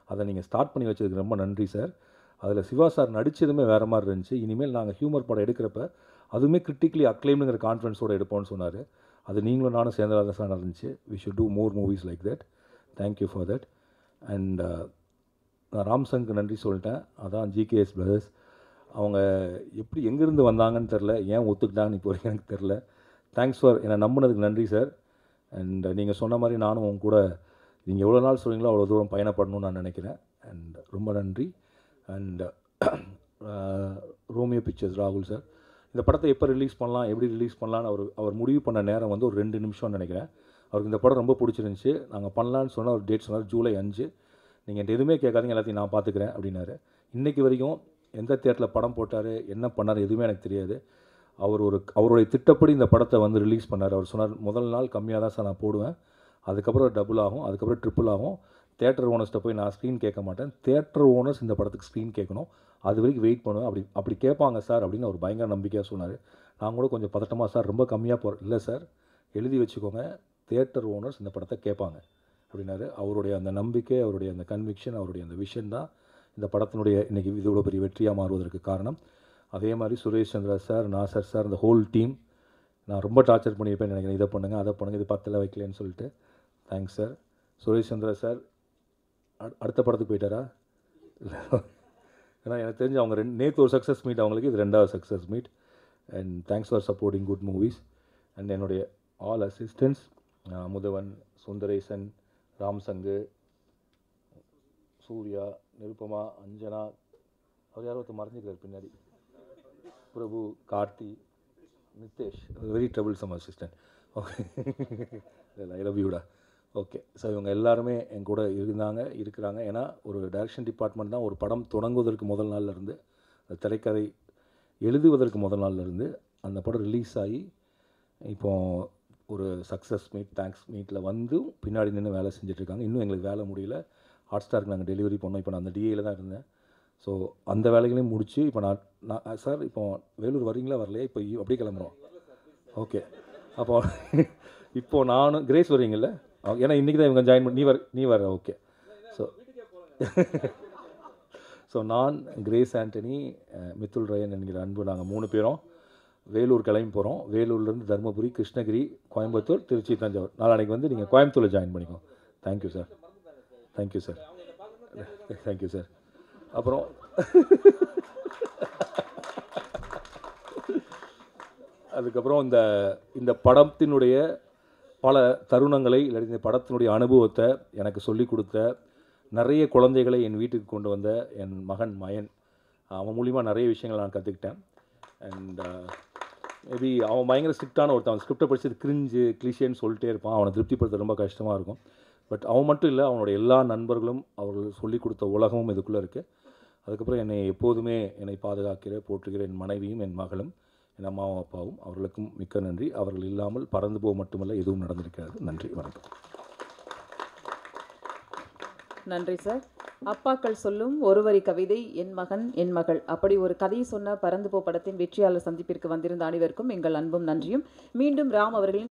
அதை நீங்கள் ஸ்டார்ட் பண்ணி வச்சதுக்கு ரொம்ப நன்றி சார். அதில் சிவா சார் நடித்ததுமே வேறு மாதிரி இருந்துச்சு. இனிமேல் நாங்கள் ஹியூமர் படம் எடுக்கிறப்ப அதுவுமே கிரிட்டிக்கலி அக்ளைம்டுங்கிற கான்ஃபிடன்ஸோடு எடுப்போம்னு சொன்னார். அது நீங்களும் நானும் சேர்ந்ததாக சார் நடந்துச்சு. We should do more movies like that. Thank you for that. And நான் ராம்சங்க்கு நன்றி சொல்லிட்டேன். அதான் ஜிகேஎஸ் பிரதர்ஸ். அவங்க எப்படி எங்கேருந்து வந்தாங்கன்னு தெரில, ஏன் ஒத்துக்கிட்டாங்கன்னு இப்போ வரைக்கும் எனக்கு தெரில. தேங்க்ஸ் ஃபார் என்னை நம்பினதுக்கு நன்றி சார். அண்ட் நீங்கள் சொன்ன மாதிரி நானும் உங்க கூட நீங்கள் எவ்வளோ நாள் சொல்கிறீங்களோ அவ்வளோ தூரம் பயணப்படணும்னு நான் நினைக்கிறேன். அண்ட் ரொம்ப நன்றி. அண்ட் ரோமியோ பிக்சர்ஸ் ராகுல் சார், இந்த படத்தை எப்போ ரிலீஸ் பண்ணலாம், எப்படி ரிலீஸ் பண்ணலான்னு அவர் முடிவு பண்ண நேரம் வந்து ஒரு 2 நிமிஷம்னு நினைக்கிறேன். அவருக்கு இந்த படம் ரொம்ப பிடிச்சிருந்துச்சி. நாங்கள் பண்ணலான்னு சொன்னால் ஒரு டேட் சொன்னார், ஜூலை 5. நீங்கள் என்கிட்ட எதுவுமே கேட்காதீங்க, எல்லாத்தையும் நான் பார்த்துக்கிறேன் அப்படின்னாரு. இன்றைக்கி வரைக்கும் எந்த தியேட்டரில் படம் போட்டார், என்ன பண்ணார், எதுவுமே எனக்கு தெரியாது. அவருடைய திட்டப்படி இந்த படத்தை வந்து ரிலீஸ் பண்ணார். அவர் சொன்னார், முதல் நாள் கம்மியாக தான் சார் நான் போடுவேன், அதுக்கப்புறம் டபுள் ஆகும், அதுக்கப்புறம் ட்ரிபிள் ஆகும். தியேட்டர் ஓனர்ஸ்ட்டை போய் நான் ஸ்க்ரீன் கேட்க மாட்டேன், தியேட்டர் ஓனர்ஸ் இந்த படத்துக்கு ஸ்க்ரீன் கேட்கணும், அது வரைக்கும் வெயிட் பண்ணுவேன், அப்படி கேட்பாங்க சார் அப்படின்னு அவர் பயங்கர நம்பிக்கையாக சொன்னார். நான் கூட கொஞ்சம் பதட்டமாக, சார் ரொம்ப கம்மியாக போகிறேன். இல்லை சார், எழுதி வச்சுக்கோங்க, தியேட்டர் ஓனர்ஸ் இந்த படத்தை கேட்பாங்க அப்படின்னாரு. அவருடைய அந்த நம்பிக்கை, அவருடைய அந்த கன்விக்ஷன், அவருடைய அந்த விஷன் தான் இந்த படத்தினுடைய இன்றைக்கி இதோட பெரிய வெற்றியாக மாறுவதற்கு காரணம். அதே மாதிரி சுரேஷ் சந்திரா சார், நாசர் சார், இந்த ஹோல் டீம் நான் ரொம்ப டார்ச்சர் பண்ணியிருப்பேன் நினைக்கிறேன். இதை பண்ணுங்கள், அதை பண்ணுங்கள், இது 10ல் வைக்கலன்னு சொல்லிட்டு. Thanks sir. Suresh Chandra sir அடுத்த படத்துக்கு போயிட்டாரா? இல்லை, ஏன்னா எனக்கு தெரிஞ்சு அவங்க நேற்று ஒரு சக்ஸஸ் மீட், அவங்களுக்கு இது 2வது success meet. And thanks for supporting good movies. And என்னுடைய ஆல் அசிஸ்டன்ட்ஸ், முதவன், சுந்தரேசன், ராம்சங்கு, சூர்யா, நிருப்பமா, அஞ்சனா, அவர் யாரோ ஒருத்தர் மறைஞ்சிக்கிறார் பின்னாடி, Prabhu, Karthi, Nithesh, very troublesome assistant. Okay, இல்லை ஐ லவ் யூடா. ஓகே, ஸோ இவங்க எல்லாருமே என் கூட இருக்கிறாங்க. ஏன்னா ஒரு டைரக்ஷன் டிபார்ட்மெண்ட் தான் ஒரு படம் தொடங்குவதற்கு முதல் நாள்லேருந்து, திரைக்கதை எழுதுவதற்கு முதல் நாள்லேருந்து அந்த படம் ரிலீஸ் ஆகி இப்போது ஒரு சக்ஸஸ் மீட், தேங்க்ஸ் மீட்டில் வந்து பின்னாடி நின்று வேலை செஞ்சிட்ருக்காங்க. இன்னும் எங்களுக்கு வேலை முடியல. ஹாட் ஸ்டாருக்கு நாங்கள் டெலிவரி பண்ணோம். இப்போ நான் அந்த டிஏயில் தான் இருந்தேன். ஸோ அந்த வேலைகளையும் முடித்து இப்போ நான் சார் இப்போ வேலூர் வரீங்களா, வரலையா? இப்போ அப்படியே கிளம்புறோம். ஓகே, அப்போ இப்போது நானும் கிரேஸ் வரீங்கல்ல, ஏன்னா இன்றைக்கி தான் இவங்க ஜாயின் பண்ணி நீ வர. ஓகே, ஸோ நான், கிரேஸ் ஆண்டனி, மித்துல் ரயன் என்கிற அன்பு, நாங்கள் 3 பேரும் வேலூர் கிளம்பி போகிறோம். வேலூர்லேருந்து தருமபுரி, கிருஷ்ணகிரி, கோயம்புத்தூர், திருச்சி, தஞ்சாவூர். நாளைக்கு வந்து நீங்கள் கோயம்புத்தூரில் ஜாயின் பண்ணிக்கோ. Thank you sir. Thank you sir. Thank you sir. அப்புறம் அதுக்கப்புறம் இந்த படத்தினுடைய பல தருணங்களை, இல்லை இந்த படத்தினுடைய அனுபவத்தை எனக்கு சொல்லிக் கொடுத்த நிறைய குழந்தைகளை என் வீட்டுக்கு கொண்டு வந்த என் மகன் மயன், அவன் மூலிமா நிறைய விஷயங்கள் நான் கற்றுக்கிட்டேன். அண்ட் மேபி அவன் பயங்கர ஸ்ட்ரிக்டான ஒருத்தன். அவன் ஸ்கிரிப்டை படிச்சது கிளிஷேன்னு சொல்லிட்டே இருப்பான். அவனை திருப்திப்படுத்த ரொம்ப கஷ்டமாக இருக்கும். பட் அவன் மட்டும் இல்லை, அவனோட எல்லா நண்பர்களும் அவர்கள் சொல்லிக் கொடுத்த உலகமும் இதுக்குள்ளே இருக்குது. அதுக்கப்புறம் என்னை பாதுகாக்கிற, போற்றுகிற என் மனைவியும் என் மகளும், என் அம்மாவும் அப்பாவும், அவர்களுக்கும் மிக்க நன்றி. அவர்கள் இல்லாமல் பறந்து போக மட்டுமல்ல, எதுவும் நடந்திருக்காது. நன்றி, வணக்கம். நன்றி சார். அப்பாக்கள் சொல்லும் ஒரு வரி கவிதை, என் மகன் என் மகள், அப்படி ஒரு கதையை சொன்ன பறந்து போ படத்தின் வெற்றியாளர் சந்திப்பிற்கு வந்திருந்த அனைவருக்கும் எங்கள் அன்பும் நன்றியும். மீண்டும் ராம் அவர்களின்